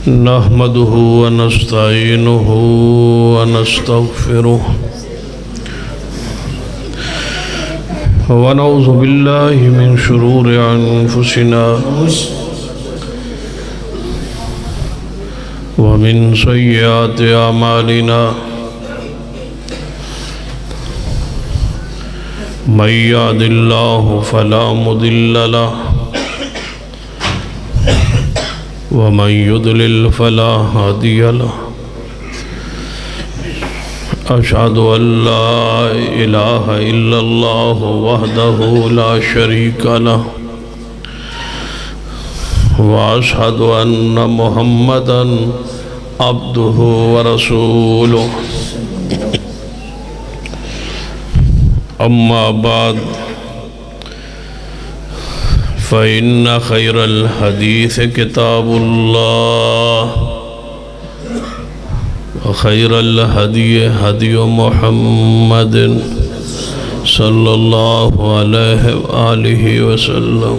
نحمده ونستعينه ونستغفره ونعوذ بالله من شرور أنفسنا ومن سيئات أعمالنا من يهد الله فلا مضل له ومن يضلل فلا هادي له أشهد أن لا إله إلا الله وحده لا شريك له وأشهد أن محمدًا عبده ورسوله أما بعد فإن خير الحديث كتاب الله وخير الهدي هدي محمد صلى الله عليه وآله وسلم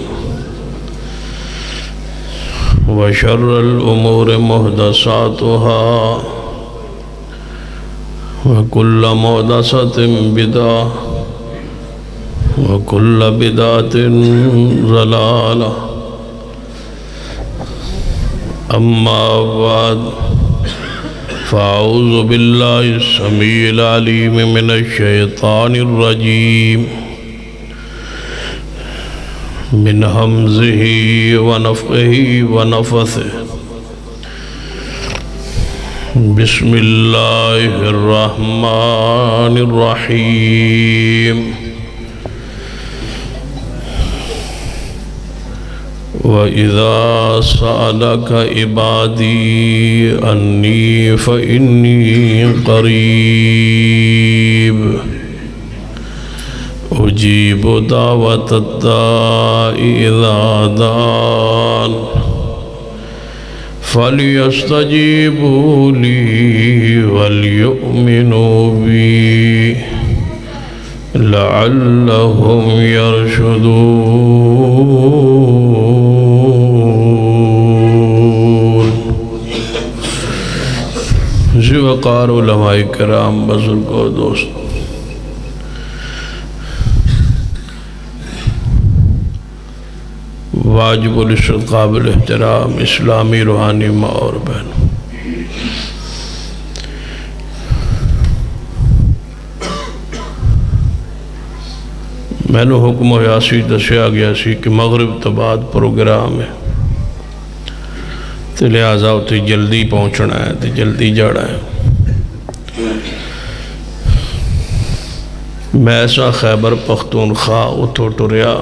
وشر الأمور محدثاتها وكل محدثة بدعة وكل بدعة ضلالة أما بعد فأعوذ بالله السميع العليم من الشيطان الرجيم من همزه ونفخه ونفثه بسم الله الرحمن الرحيم وَإِذَا سَأَلَكَ عِبَادِي أَنِّي فَإِنِّي قَرِيبٌ أُجِيبُ دَعْوَةَ الدَّاعِ إِذَا دَعَانِ فَلْيَسْتَجِيبُوا لِي وَلْيُؤْمِنُوا بِي لَعَلَّهُمْ يَرْشُدُونَ وقار علماء کرام بزرگ و دوست، واجب العزت قابل احترام اسلامی روحانی ماں اور بہن، میں نے حکم و یاسی دسیا گیا سی کہ مغرب تو بعد پروگرام ہے تو لہذا اتنے جلدی پہنچنا ہے تو جلدی جانا ہے۔ میں ایسا خیبر پختونخوا اتھو ٹریا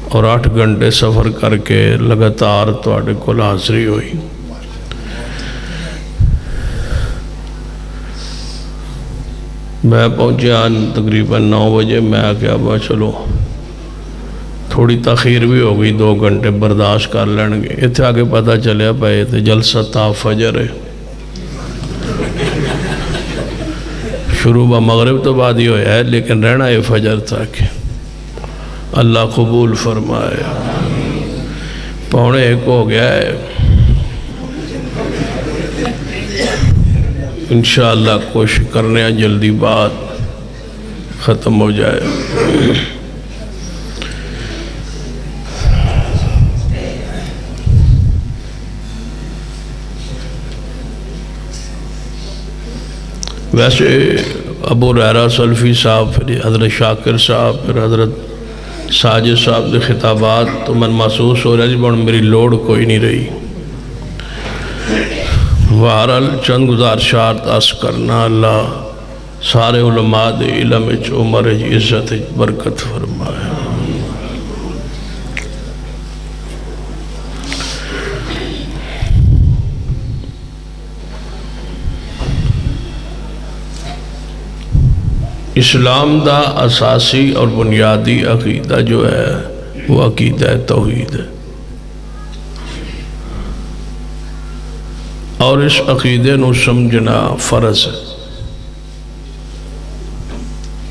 اور 8 گھنٹے سفر کر کے لگاتار تواڈے کول حاضری ہوئی۔ میں پہنچیا تقریباً 9 بجے، میں آگیا با چلو تھوڑی تاخیر بھی ہو گئی، 2 گھنٹے برداشت کر لیں گے۔ اتھے آگے پتہ چلیا پائے تھے جلسہ تا فجر ہے، شروع با مغرب تو بعد ہی ہویا ہے لیکن رہنا یہ فجر تھا کہ اللہ قبول فرمائے۔ 1:45 ہو گیا ہے، انشاءاللہ کوشش کرنے ہیں جلدی بات ختم ہو جائے۔ ویسے ابو ہریرہ سلفی صاحب، پھر حضرت شاکر صاحب، پھر حضرت ساجد صاحب دے خطابات تو من محسوس ہو رہا جی بڑھ میری لوڑ کوئی نہیں رہی۔ بہرحال چند گزارشات عرض کرنا، اللہ سارے علماء دے علم وچ عمر عزت برکت فرمائے۔ اسلام دا اساسی اور بنیادی عقیدہ جو ہے وہ عقیدہ توحید ہے، اور اس عقیدے نو سمجھنا فرض ہے۔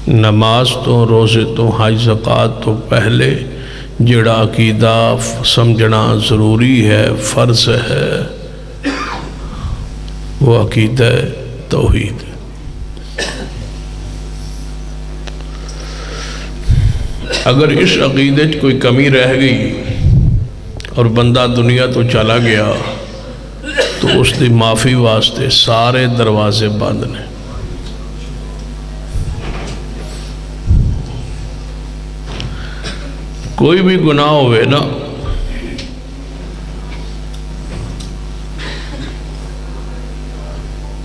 نماز تو، روزے تو، حج زکوٰۃ تو پہلے جڑا عقیدہ سمجھنا ضروری ہے، فرض ہے، وہ عقیدہ توحید ہے۔ اگر اس عقیدے میں کوئی کمی رہ گئی اور بندہ دنیا تو چلا گیا تو اس دی معافی واسطے سارے دروازے بند نے۔ کوئی بھی گناہ ہوئے نا،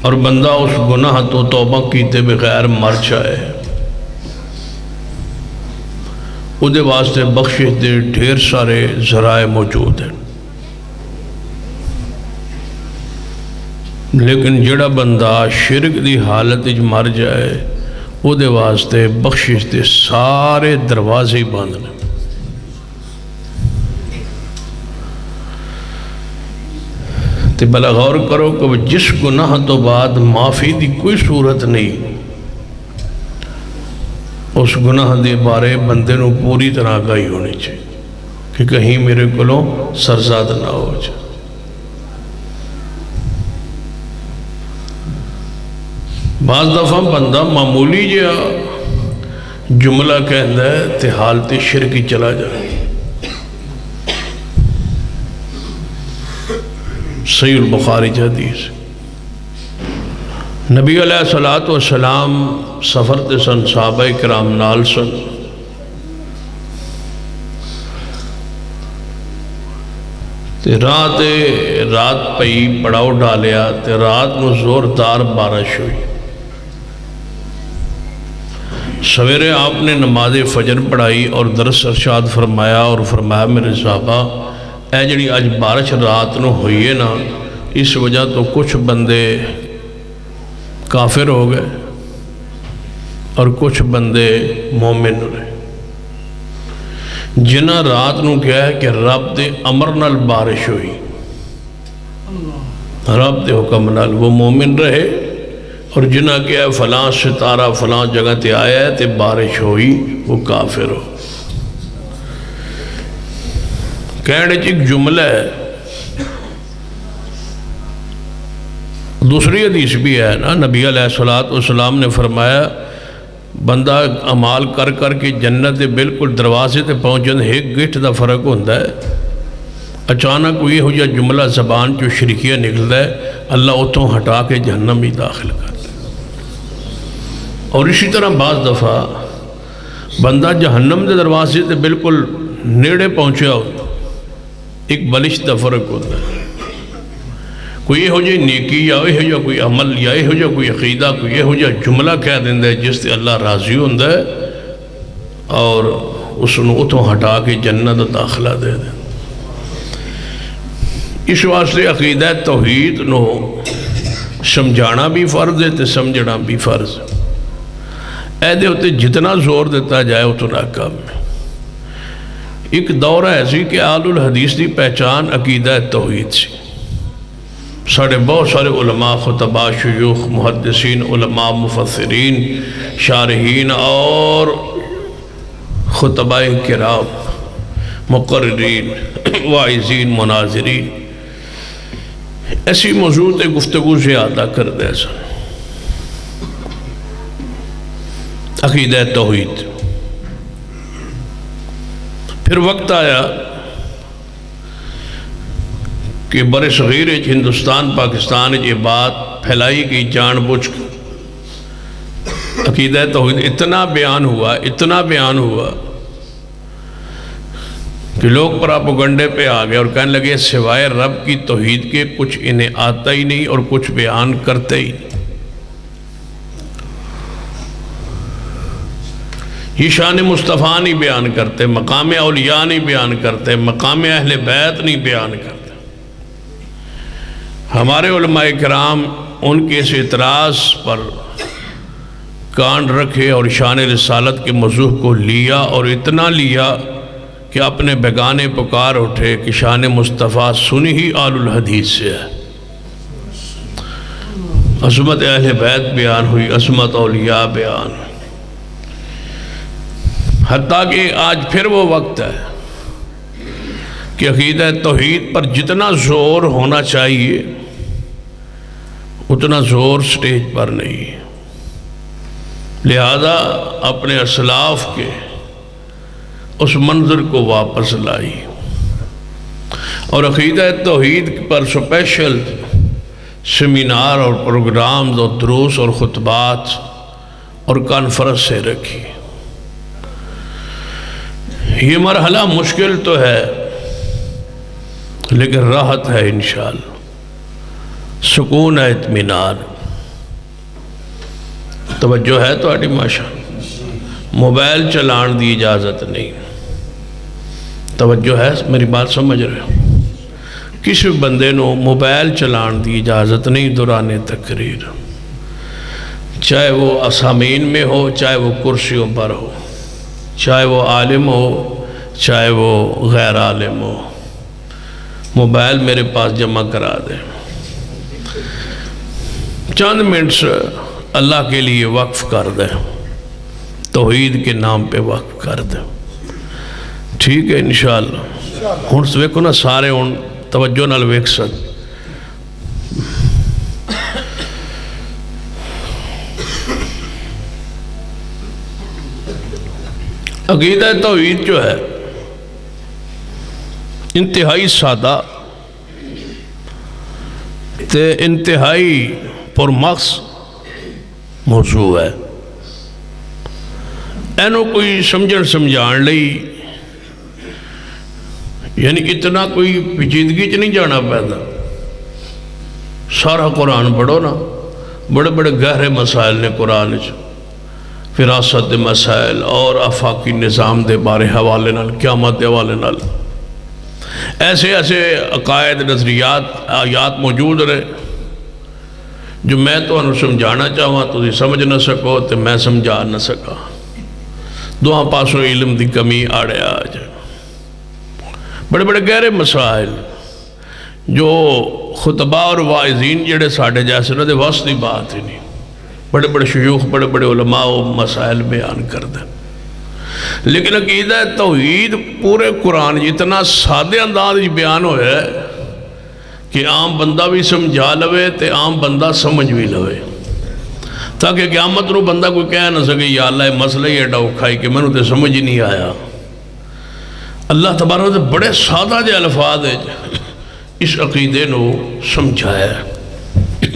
اور بندہ اس گناہ تو توبہ کیتے بغیر مر جائے، وہ دے واسطے بخشش دے ڈھیر سارے ذرائع موجود ہیں، لیکن جڑا بندہ شرک دی حالت وچ مر جائے وہ دے واسطے بخشش دے سارے دروازے بند ہیں۔ تے بلا غور کرو کہ جس گناہ تو بعد معافی دی کوئی صورت نہیں، اس گناہ دے بارے بندے نو پوری طرح آگاہی ہونی چاہیے کہ کہیں میرے کولوں سرزاد نہ ہو جائے۔ بعض دفعہ بندہ معمولی جہا جملہ کہندا ہے تے حالت شرکی چلا جائے۔ صحیح البخاری حدیث، نبی علیہ السلام سفر تے سن، صحابہ کرام نال سن، تے رات پئی پڑاؤ ڈالیا تے رات نو زوردار بارش ہوئی۔ سویرے آپ نے نماز فجر پڑھائی اور درس ارشاد فرمایا اور فرمایا میرے صحابہ اے جڑی آج بارش رات نو ہوئی ہے نا، اس وجہ تو کچھ بندے کافر ہو گئے اور کچھ بندے مومن رہے۔ جنہ رات نو کیا ہے کہ رب دے امر نال بارش ہوئی، رب دے حکم نال، وہ مومن رہے، اور جنہ کیا ہے فلاں ستارہ فلاں جگہ تے آیا ہے تے بارش ہوئی، وہ کافر ہو۔ کہنے ایک جملہ ہے، دوسری حدیث بھی ہے نا، نبی علیہ السلام نے فرمایا بندہ عمال کر کر کے جنت دے بالکل دروازے تے پہنچن ایک گٹھ دا فرق ہوتا ہے، اچانک کوئی ہو جا جملہ زبان جو شرکیہ نکلتا ہے، اللہ اتوں ہٹا کے جہنم ہی داخل کرتا ہے۔ اور اسی طرح بعض دفعہ بندہ جہنم دے دروازے تے بالکل نیڑے پہنچیا ہوتا، ایک بلش دا فرق ہوتا ہے، کوئی یہ ہو جائے نیکی یا یہ ہو جائے کوئی عمل یا یہ ہو جائے کوئی عقیدہ، کوئی یہ ہو جائے جملہ کہہ دیندہ ہے جس سے اللہ راضی ہوندہ ہے اور اس نے اتوں ہٹا کے جنت داخلہ دے دیں۔ اس واسطے عقیدہ توحید نو سمجھانا بھی فرض ہے تے سمجھنا بھی فرض ہے۔ اے دے ہوتے جتنا زور دیتا جائے اتنا کم ہے۔ ایک دور ایسی کہ آل الحدیث دی پہچان عقیدہ توحید سی۔ ساڑھے بہت سارے علماء، خطباء، شیوخ، محدثین، علماء، مفسرین، شارحین اور خطباء کرام، مقررین، واعظین، مناظرین ایسی موضوع تے گفتگو زیادہ کر دے سن۔ عقیدہ توحید۔ پھر وقت آیا کہ بر صغیر ہندوستان پاکستان یہ بات پھیلائی گئی جان بوجھ عقیدہ توحید اتنا بیان ہوا کہ لوگ پراپوگنڈے پہ آ گئے اور کہنے لگے سوائے رب کی توحید کے کچھ انہیں آتا ہی نہیں اور کچھ بیان کرتے ہی نہیں۔ یہ شان مصطفیٰ نہیں بیان کرتے، مقام اولیاء نہیں بیان کرتے، مقام اہل بیت نہیں بیان کرتے۔ ہمارے علماء کرام ان کے اس اعتراض پر کان رکھے اور شان رسالت کے موضوع کو لیا اور اتنا لیا کہ اپنے بیگانے پکار اٹھے کہ شان مصطفیٰ سنی ہی آل الحدیث سے ہے۔ عظمت اہل بیت بیان ہوئی، عظمت اولیاء بیان ہوئی، حتیٰ کہ آج پھر وہ وقت ہے کہ عقیدہ توحید پر جتنا زور ہونا چاہیے اتنا زور سٹیج پر نہیں، لہذا اپنے اسلاف کے اس منظر کو واپس لائی اور عقیدہ توحید پر سپیشل سیمینار اور پروگرامز اور دروس اور خطبات اور کانفرنس سے رکھی۔ یہ مرحلہ مشکل تو ہے لیکن راحت ہے انشاءاللہ، سکون ہے، اطمینان۔ توجہ ہے تو ماشاء موبائل چلان دی اجازت نہیں، توجہ ہے، میری بات سمجھ رہے ہو؟ کسی بندے نو موبائل چلان دی اجازت نہیں دوران تقریر، چاہے وہ اسامین میں ہو، چاہے وہ کرسیوں پر ہو، چاہے وہ عالم ہو، چاہے وہ غیر عالم ہو، موبائل میرے پاس جمع کرا دے، چند منٹس اللہ کے لیے وقف کر دے، توحید کے نام پہ وقف کر دے، ٹھیک ہے انشاءاللہ۔ ہن ویکھو نا سارے ہن توجہ نال ویکھ سن، عقیدہ توحید جو ہے انتہائی سادہ تے انتہائی پرمغز موضوع ہے، اینو کوئی سمجھن سمجھان لئی یعنی اتنا کوئی پیچیدگی چ نہیں جانا پیدا، سارا قرآن پڑھو نا، بڑے بڑے گہرے مسائل نے قرآن چ، فراست دے مسائل اور آفاقی نظام دے بارے حوالے نال، قیامت دے حوالے نال ایسے ایسے عقائد، نظریات، آیات موجود رہے جو میں تو انہوں سمجھانا چاہواں تو سمجھ نہ سکو تو میں سمجھا نہ سکا، دعا پاسوں علم دی کمی آڑے آج، بڑے بڑے گہرے مسائل جو خطبہ اور واعظین جڑے ساڑھے جیسے نہ دے واسط دی بات ہی نہیں، بڑے بڑے شیوخ، بڑے بڑے علماء و مسائل بیان کر دیں، لیکن عقیدہ توحید پورے قرآن اتنا سادے انداز بیان ہویا ہے کہ عام بندہ بھی سمجھا لوے تے عام بندہ سمجھ بھی لوے، تاکہ قیامت نو بندہ کوئی کہہ نہ سکے یا اللہ مسئلہ ہی ایڈا اکھائی کہ میں نے تے سمجھ ہی نہیں آیا۔ اللہ تبارک نے بڑے سادہ جے الفاظ ہے اس عقیدے نو سمجھایا ہے،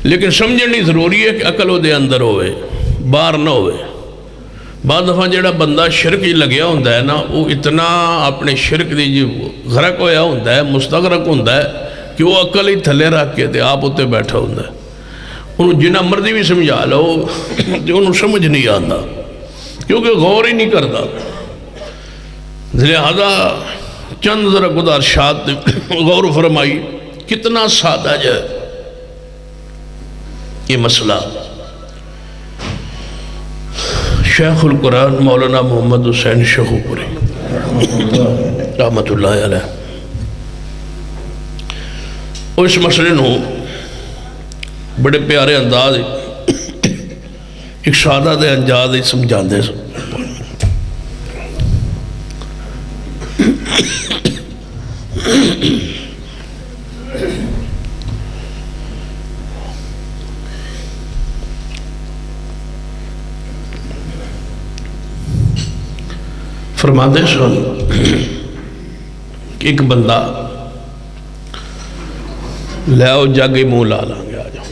لیکن سمجھنی ضروری ہے کہ عقل وہ دے اندر ہوئے، باہر نہ ہوئے۔ بعض دفعہ جڑا بندہ شرک ہی لگیا ہوندہ ہے نا، وہ اتنا اپنے شرک دی جو غرق ہویا ہوندہ ہے، مستغرق ہوندہ ہے کہ وہ عقل ہی تھلے رکھ کے آپ ہوتے بیٹھا ہوندہ ہے، انہوں جنہ مرضی بھی سمجھا لو جو انہوں سمجھ نہیں آتا کیونکہ غور ہی نہیں کرتا۔ لہذا چند ذرا گزارشات غور فرمائی، کتنا سادہ ہے یہ مسئلہ۔ شیخ القرآن مولانا محمد حسین شہوپوری رحمت اللہ علیہ اس مسئلے نو بڑے پیارے انداز ایک سادہ دے انجاز سمجھان دے سن۔ فرماتے سن کہ ایک بندہ لے آؤ جاگے منہ لا لیں گے، آ جاؤ،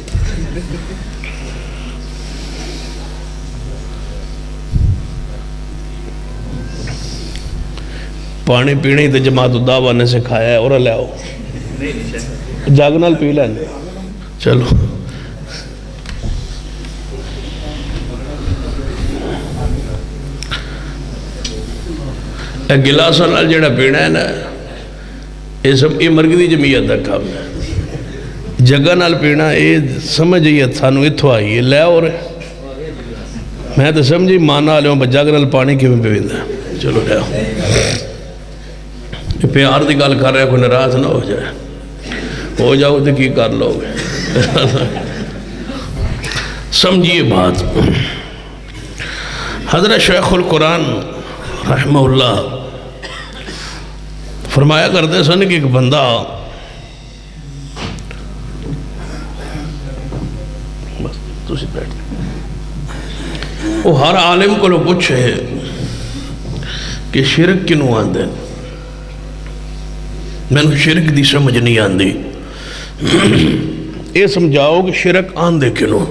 پانی پینے تے جماعت دعویٰ نے سکھایا ہے، اور لے آؤ جاگ نال پی لیں، چلو گلاسوں نال جڑا پینا ہے نا، یہ مرگ دی جمعیت دا کام ہے، جگہ نال پینا یہ سمجھ ہی سانو اتھو آئی ہے، لے اور میں تو سمجھی مانا لے ہوں جگ نال پانی کیوں پیویندا ہے، چلو لے یہ پیار دی گل کر رہے کوئی ناراض نہ ہو جائے، ہو جاؤ تو کی کر لو گے سمجھیے بات۔ حضرت شیخ القرآن رحمہ اللہ فرمایا کرتے سن کہ ایک بندہ وہ ہر عالم کو پوچھے کہ شرک کنوں آندے، میں نے شرک دی سمجھ نہیں آندی، یہ سمجھاؤ کہ شرک آندے کنوں۔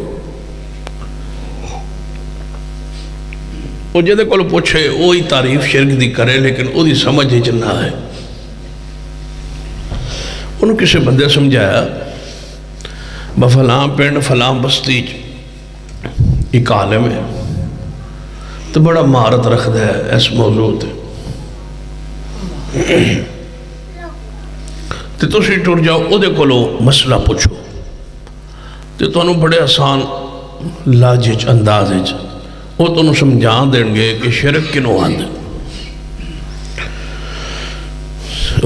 وہ جدے کو پوچھے وہی تعریف شرک دی کرے لیکن وہ دی سمجھ ہی نہ ہے۔ انہوں کسی بندے سمجھایا فلاں پنڈ فلاں بستی ایک عالم ہے تو بڑا مہارت رکھتا ہے اس موضوع تے، تو تسی ٹر جاؤ وہ دے کولو مسئلہ پوچھو تو تانوں بڑے آسان لاجج انداز وہ تانوں سمجھان دیں گے کہ شرک کنوں آندے۔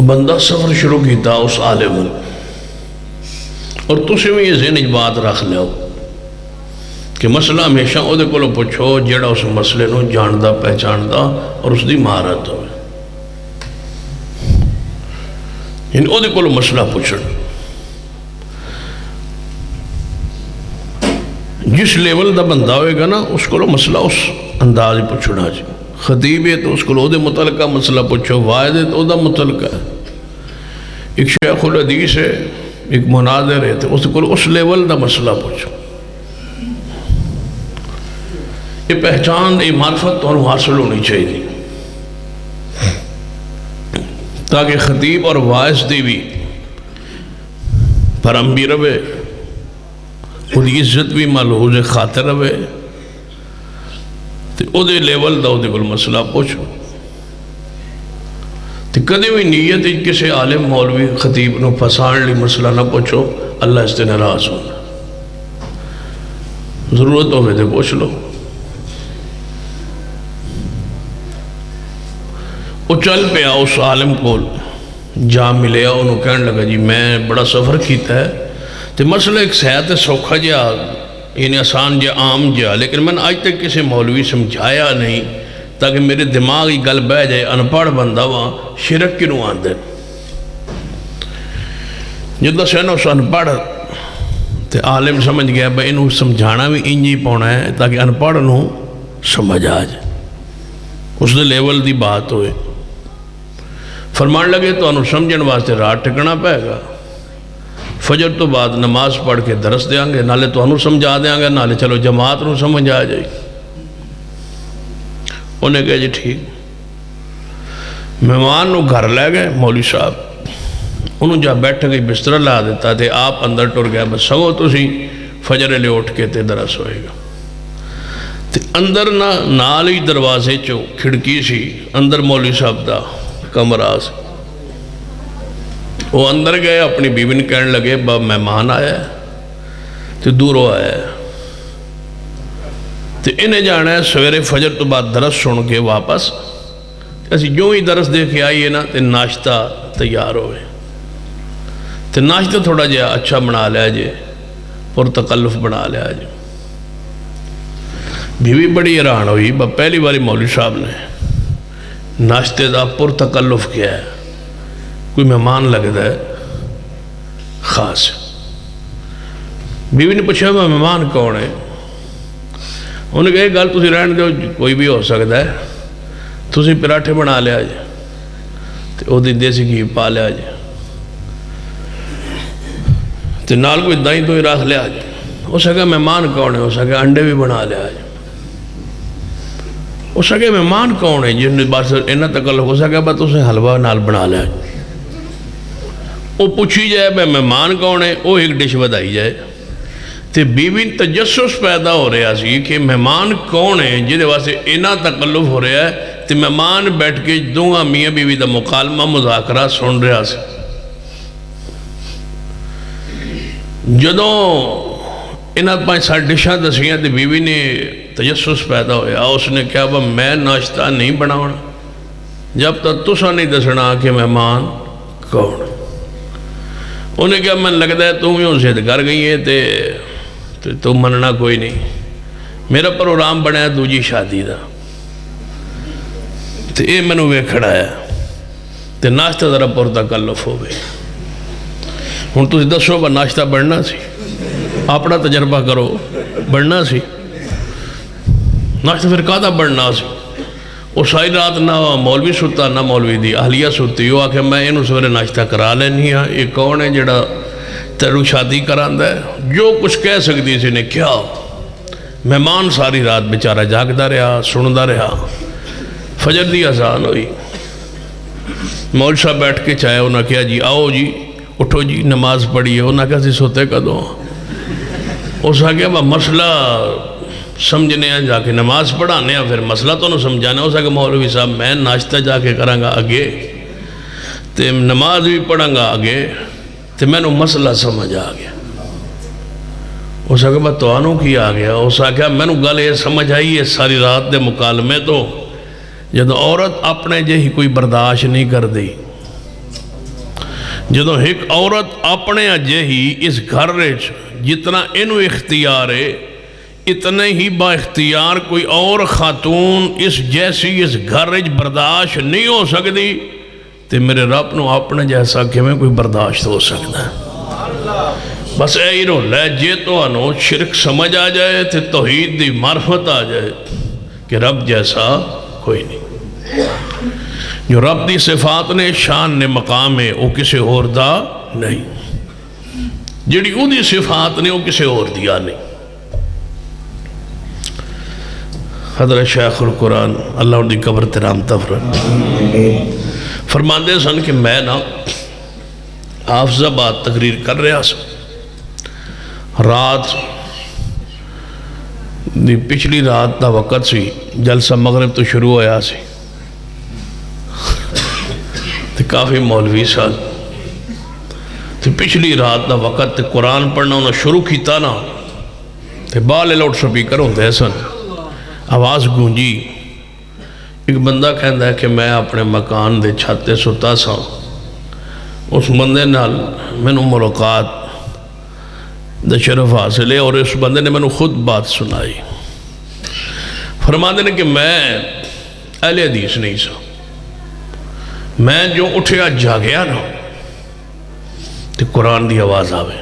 بندہ سفر شروع کیتا اس عالم اور تسی بھی یہ ذہن بات رکھ لو کہ مسئلہ ہمیشہ وہ دے کولو پوچھو جڑا اس مسئلے نو جاندہ پہچاندہ اور اس دی مہارت ہوئے، یعنی وہ دے کولو مسئلہ پوچھو۔ جس لیول دا بندہ ہوئے گا نا اس کو مسئلہ اس انداز پوچھنا جی۔ خطیب ہے تو اس کو دے متعلقہ مسئلہ پوچھو، واحد ہے تو دا متعلقہ ہے، ایک شیخ الحدیث ہے ایک مناظر ہے تو اس کو اس لیول دا مسئلہ پوچھو۔ یہ پہچان یہ معرفت تو حاصل ہونی چاہیے تاکہ خطیب اور واعظ دی بھی پرم بھی رہے، خود عزت بھی ملحوظ خاطر رہے، تو او دے لیول دا او دے کل مسئلہ پوچھو۔ تو کدے بھی نیت کسی عالم مولوی خطیب نو پھسان لی مسئلہ نہ پوچھو، اللہ اس سے ناراض ہونا۔ ضرورت ہوئے تو پوچھ لو۔ وہ چل پیا اس عالم کو جا ملیا، انہوں کہنے لگا جی میں بڑا سفر کیتا ہے تو مسئلہ ایک صحت سوکھا جا یعنی آسان جا عام جا، لیکن میں نے آج تک کسی مولوی سمجھایا نہیں تاکہ میرے دماغی گل بہ جائے، انپڑھ بندہ وہاں شرک کنوں آندے۔ جدہ سے اس انپڑھ تو عالم سمجھ گیا بھائی انہوں سمجھانا بھی انجی پونا ہے تاکہ انپڑھ انہوں سمجھ آ جائے، اس دے لیول دی بات ہوئے۔ فرمان لگے تو انہوں سمجھن واسطے رات ٹکنا پائے گا، فجر تو بعد نماز پڑھ کے درس دیاں گے، نالے تو انہوں سمجھا دیاں گے، نالے چلو جماعت انہوں سمجھ آ جائے۔ انہیں کہا جی ٹھیک۔ مہمان نو گھر لے گئے مولوی صاحب، انہوں جا بیٹھ گئی بستر لا دیتا تھے، آپ اندر ٹر گیا بس سو تو سی فجر لے اٹھ کے تے درس ہوئے گا۔ تے اندر نال ہی دروازے چو کھڑکی سی، اندر مولوی صاحب دا کمرہ سی، وہ اندر گئے اپنی بیوی نے کہنے لگے با مہمان آیا ہے تو دوروں آیا ہے، تو انہیں جانا ہے سویرے فجر تو بعد درس سن کے واپس، ایسی جو ہی درس دے کے آئیے نا تو ناشتہ تیار ہوئے، تو ناشتہ تھوڑا جا اچھا بنا لیا جے، پرتکلف بنا لیا جے۔ بیوی بڑی حیران ہوئی، پہلی باری مولوی صاحب نے ناشتے دا پرتکلف کیا ہے، کوئی مہمان لگتا ہے خاص۔ بیوی نے پوچھا مہمان کون ہے؟ انہوں نے کہا یہ گل تسی رہن دو، کوئی بھی ہو سکتا ہے، تسی پراٹھے بنا لیا جے تو وہ دیسی گھی پا لیا جے تو نال کوئی دائیں تو ہی رکھ لیا جے۔ ہو سکا مہمان کون ہے؟ ہو سکا انڈے بھی بنا لیا جے۔ ہو سکے مہمان کون ہے جن نے بات انہا تکلف ہو سکا بات اسے حلوہ نال بنا لیا جے۔ وہ پوچھی جائے بھائی مہمان کون ہے، وہ ایک ڈش بتائی جائے تو بیوی تجسس پیدا ہو رہا سی کہ مہمان کون ہے جنہیں واسے انہا تکلف ہو رہا ہے، تو مہمان بیٹھ کے دونگا میاں بیوی دا مکالمہ مذاکرہ سن رہا سی۔ جدوں انہا پانچ سات ڈشاں دسیاں تو بیوی نے تجسس پیدا ہویا، اس نے کہا با میں ناشتہ نہیں بناونا جب تک تسا نہیں دسنا کہ مہمان کون۔ انہیں کہا من لگتا ہے تم یوں ضد کر گئی ہے تو مننا کوئی نہیں، میرا پروگرام بنایا دوجی شادی دا تو یہ منو وے کھڑا ہے تو ناشتہ ذرا پرتکلف ہو گئی. ہوں تسی دسو با ناشتہ بننا سی؟ اپنا تجربہ کرو، بننا سی؟ ناشتہ پھر کہاں بننا سی؟ وہ ساری رات نہ مولوی ستا نہ مولوی دی اہلیہ ستی. وہ آکھے میں انہوں سویرے ناشتہ کرا لینی ہاں. یہ کون ہے جڑا تیرو شادی کراندا ہے؟ جو کچھ کہہ سکتی سی نے کیا. مہمان ساری رات بیچارہ جاگدا رہا، سندا رہا. فجر دی اذان ہوئی، مول صاحب بیٹھ کے چاہے انہاں کہا جی آؤ جی اٹھو جی نماز پڑھیے. انہاں کہا سی سوتے کدوں؟ اس آگیا با مسئلہ سمجھنے ہیں جا کے نماز پڑھانے ہیں، پھر مسئلہ تو نہ سمجھانا. اس آگے مولوی صاحب میں ناشتہ جا کے کروں گا اگے تے نماز بھی پڑھاں گا اگے تے میں نو مسئلہ سمجھ آ گیا. اس آگے با توانوں کی آ گیا. اس آگے میں نو گل یہ سمجھ آئی ہے ساری رات دے مکالمے تو جدو عورت اپنے جہی کوئی برداشت نہیں کر دی، جدو ایک عورت اپنے جہی اس گھر رچ جتنا انو اختیار ہے اتنے ہی با اختیار کوئی اور خاتون اس جیسی اس گھر رچ برداشت نہیں ہو سکتی. تے میرے رب نو اپنے جیسا کہ میں کوئی برداشت ہو سکتا ہے. بس اے رول ہے جے تو انو شرک سمجھ آ جائے تے توحید دی معرفت آ جائے کہ رب جیسا کوئی نہیں. جو رب دی صفات نے شان نے مقام ہے وہ کسے اور دا نہیں، جڑی او دی صفات نے وہ کسے اور دیا نہیں. حضرت شیخ القرآن اللہ ان دی قبر ترام تفرد فرماندے سن کہ میں نا حافظ آباد تقریر کر رہا سا. رات دی پچھلی رات دا وقت سی، جلسہ مغرب تو شروع ہویا سی تے کافی مولوی سن تے پچھلی رات دا وقت تے قرآن پڑھنا انہوں شروع کیتا نا تے بالے لاؤڈ سپیکر ہوندے سن. آواز گونجی. ایک بندہ کہندا ہے کہ میں اپنے مکان دے چھتے ستا سا. اس بندے نال میں ملاقات دا شرف حاصل ہے اور اس بندے نے میں خود بات سنائی. فرماندے نے کہ میں اہل حدیث نہیں سا. میں جو اٹھیا جاگیا نا تو قرآن دی آواز آوے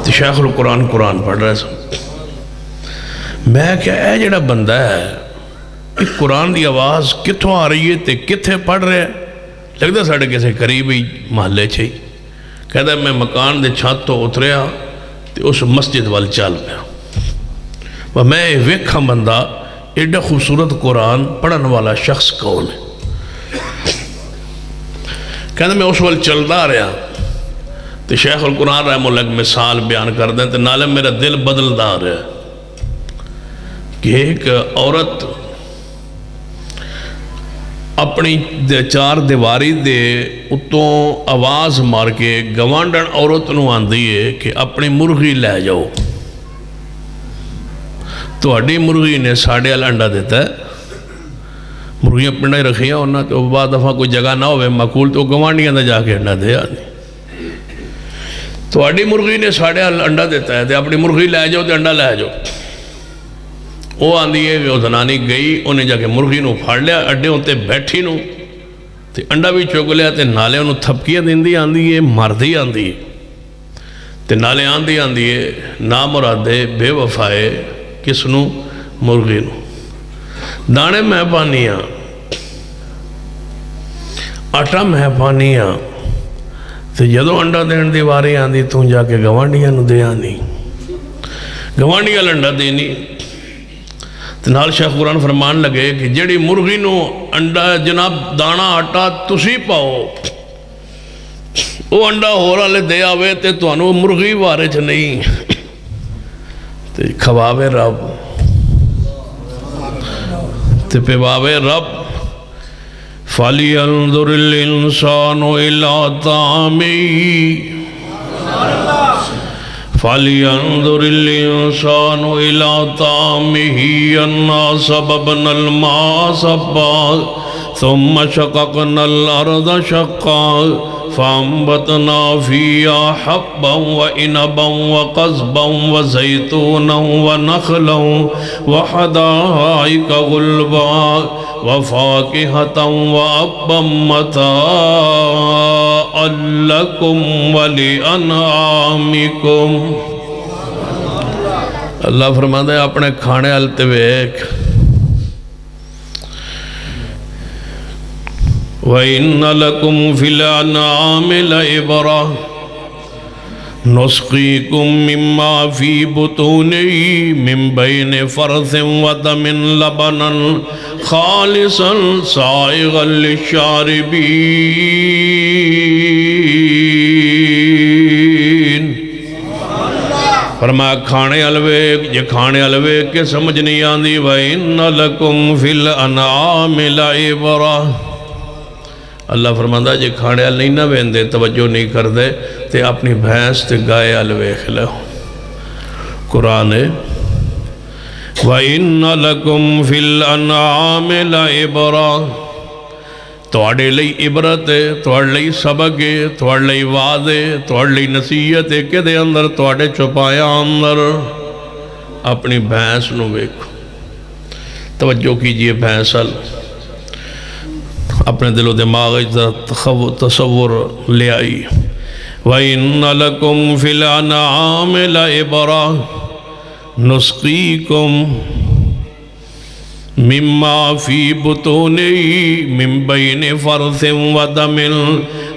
تو شیخ القرآن قرآن پڑھ رہے سا. میں کیا اے جڑا بندہ ہے ایک قرآن دی آواز کتھوں آ رہی ہے تے کتھے پڑھ رہے ہیں؟ لگتا ساڑھے کسے قریب ہی محلے چھئی. کہتا ہے میں مکان دے چھت تو اتریا تے اس مسجد وال چال پیا. میں ویکھاں بندہ ایڈا خوبصورت قرآن پڑھن والا شخص کون ہے؟ کہتا میں اس وال چلدا رہا تے شیخ القرآن رحمہ اللہ مثال بیان کر دیں تے نالے میرا دل بدلدا رہا کہ ایک عورت اپنی چار دیواری دے اتوں آواز مار کے گوانڈن عورت نو آندی ہے کہ اپنی مرغی لے جاؤ. تو اڈی مرغی نے ساڑھے ال انڈا دیتا ہے. مرغیاں پنڈا ہی رکھیاں ہونا تو بعد دفعہ کوئی جگہ نہ ہوئے مقول تو گوانڈیاں دا جا کے انڈا دے آنی. تو اڈی مرغی نے ساڑھے ال انڈا دیتا ہے تے اپنی مرغی لے جاؤ تے انڈا لے جاؤ. وہ آندھی ہے کہ وہ زنانی گئی انہیں جا کے مرغی نو پھاڑ لیا اڈے ہوتے بیٹھی نو تے انڈا بھی چوک لیا تے نالے انہوں تھپکیاں دیندی آندھی ہے مردی آندھی ہے تے نالے آندھی ہے نامرادے بے وفائے کس نو؟ مرغی نو. دانے میں پانیاں آٹا میں پانیاں تے جدو انڈا دین دی واری آندھی تو جا کے گوانڈیاں نو دے آندھی. گوانڈیاں لنڈا دینی نال شیخ قرآن فرمان لگے کہ جڑی مرغی نو انڈا جناب دانا آٹا تسی پاؤ وہ انڈا ہو رہا لے دے آوے تے تو انو مرغی وارے چھ نہیں تے کھواوے رب تے پیواوے رب. فَلْيَنْظُرِ الْإِنسَانُ إِلَىٰ طَعَامِهِ فَلْيَنْظُرِ الْإِنسَانُ إِلَىٰ طَعَامِهِ أَنَّا صَبَبْنَا الْمَاءَ صَبًّا ثُمَّ شَقَقْنَا الْأَرْضَ شَقًّا فَأَنبَتْنَا فِيهَا حَبًّا وَإِنَبًا وَقَضْبًا وَزَيْتُونًا وَنَخْلًا وَحَدَائِقَ غُلْبًا وفاكهة وأبا متاعا لكم ولأنعامكم. اللہ فرماتا ہے اپنے کھانے ہلتے ویک. وَإِنَّ لَكُمْ فِي الْأَنْعَامِ لَعِبْرَةً نُسْقِيكُم مِّمَّا فِي بُطُونِهِ مِن بَيْنِ فَرْثٍ وَدَمٍ لَبَنًا خَالِصًا سَائِغًا لِلشَّارِبِينَ. فرمایا کھانے الوے یہ کھانے الوے کہ سمجھ نہیں آندی. وَإِنَّ لَكُمْ فِي الْأَنْعَامِ لَعِبْرَةً. اللہ فرماتا جی کھانے ال نہیں نہ ویندے توجہ نہیں کر دے تے اپنی بھینس تے گائے ال ویکھ لو. قرآن ہے وَإِنَّ لَكُمْ فِي الْأَنْعَامِ لَعِبْرَةً. تواڈے لئی عبرت ہے، تواڈے لئی سبق ہے، تواڈے لئی وعظ ہے، تواڈے لئی نصیحت ہے کہ دے اندر تواڈے چھپایا اندر اپنی بھینس نو ویکھو. توجہ کیجئے بھینس ال. اپنے دل و دماغ تصور لے آئی. وَإِنَّ لَكُمْ فِي الْأَنْعَامِ لَعِبْرَةً نُسْقِيكُم مِّمَّا فِي بُطُونِهِ مِن بَيْنِ فَرْثٍ وَدَمٍ.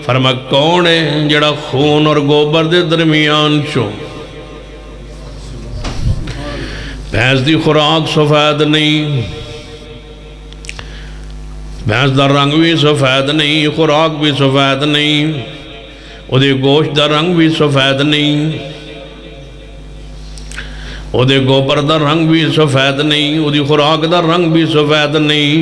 فرما کون ہے جڑا خون اور گوبر دے درمیان چو. بھینس دی خوراک سفید نہیں، بھینس دا رنگ بھی سفید نہیں، خوراک بھی سفید نہیں، او دے گوشت دا رنگ بھی سفید نہیں، او دے گوبر دا رنگ بھی سفید نہیں، او دی خوراک دا رنگ بھی سفید نہیں،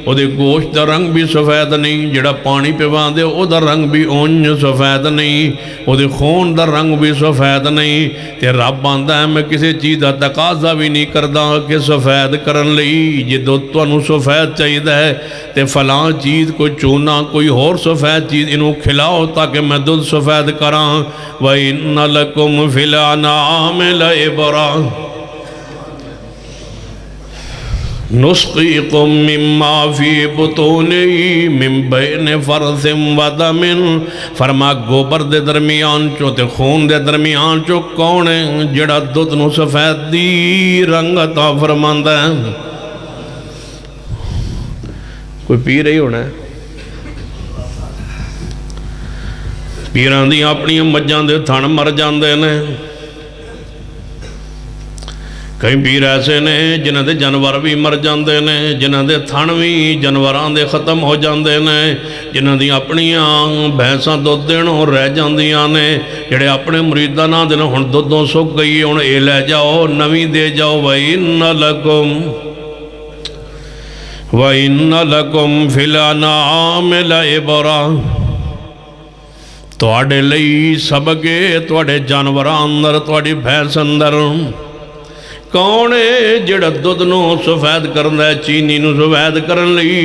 او دے گوشت دا رنگ بھی سفید نہیں. جڑا پانی پہ باندھے او دا رنگ بھی اونج سفید نہیں، او دے خون دا رنگ بھی سفید نہیں. تے رب باندھا ہے میں کسی چیز دا تقاضا بھی نہیں کردہ کہ سفید کرن لئی. جے دو تانوں سفید چاہیے ہے تے فلاں چیز کو چونا کوئی اور سفید چیز انہوں کھلاؤ تاکہ میں دودھ سفید کراں. وَإِنَّ لَكُمْ فِي الْأَنْعَامِ لَعِبْرَةً نُسْقِيكُم مِّمَّا فِي بُطُونِهِ مِن بَيْنِ فَرْثٍ وَدَمٍ. فرما گوبر دے درمیان چو تے خون دے درمیان چو کون ہے جڑا دودھ نو سفید دی رنگ عطا فرماندا ہے. کوئی پی رہی ہونا ہے. پیران دی اپنی مجھان دے تھان مر جاندے نے. کئی پیر ایسے نے جنہ دے جانور بھی مر جاندے نے، جنہ دے تھن بھی جانوران دے ختم ہو جاندے نے، جنہ دی اپنیاں بھینساں دودھ دینوں رہ جاندیاں نے. جڑے اپنے مریداں نہ دینا ہن دودھوں سک گئی ہن اے لے جاؤ نویں دے جاؤ. وَإِنَّ لَكُمْ فِي الْأَنْعَامِ لَعِبْرَةً. تواڈے لئی سبق ہے تواڈے جانوراں اندر تواڈی بھینس اندر. کون ہے جڑا دودھ نو سفید کرنا ہے چینی نو سفید کرن لئی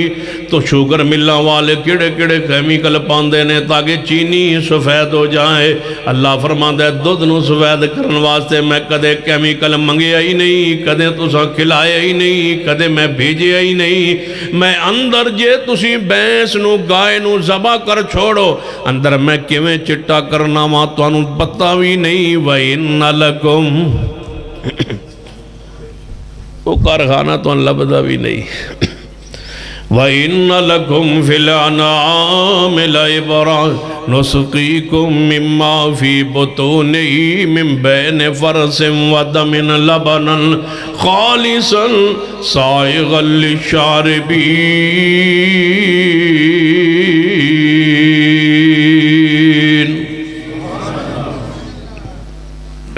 تو شوگر ملاں والے کیڑے کیڑے کیمیکل پاندے نے تاکہ چینی سفید ہو جائے. اللہ فرماندا ہے دودھ نو سفید کرن واسطے میں کدے کیمیکل منگیا ہی نہیں، کدے تساں کھلایا ہی نہیں، کدے میں بھیجیا ہی نہیں. میں اندر جے تسی بھینس نو گائے نو ذبح کر چھوڑو اندر میں کیویں چٹا کرنا وا تانوں پتہ بھی نہیں. وَإِنَّ لَكُمْ وہ کارخانہ تو لبدا بھی نہیں. وَإِنَّ لَكُمْ فِي الْأَنْعَامِ لَعِبْرَةً نُسْقِيكُم مِّمَّا فِي بُطُونِهِ مِن بَيْنِ فَرْثٍ وَدَمٍ لَبَنًا خَالِصًا سَائِغًا لِلشَّارِبِينَ.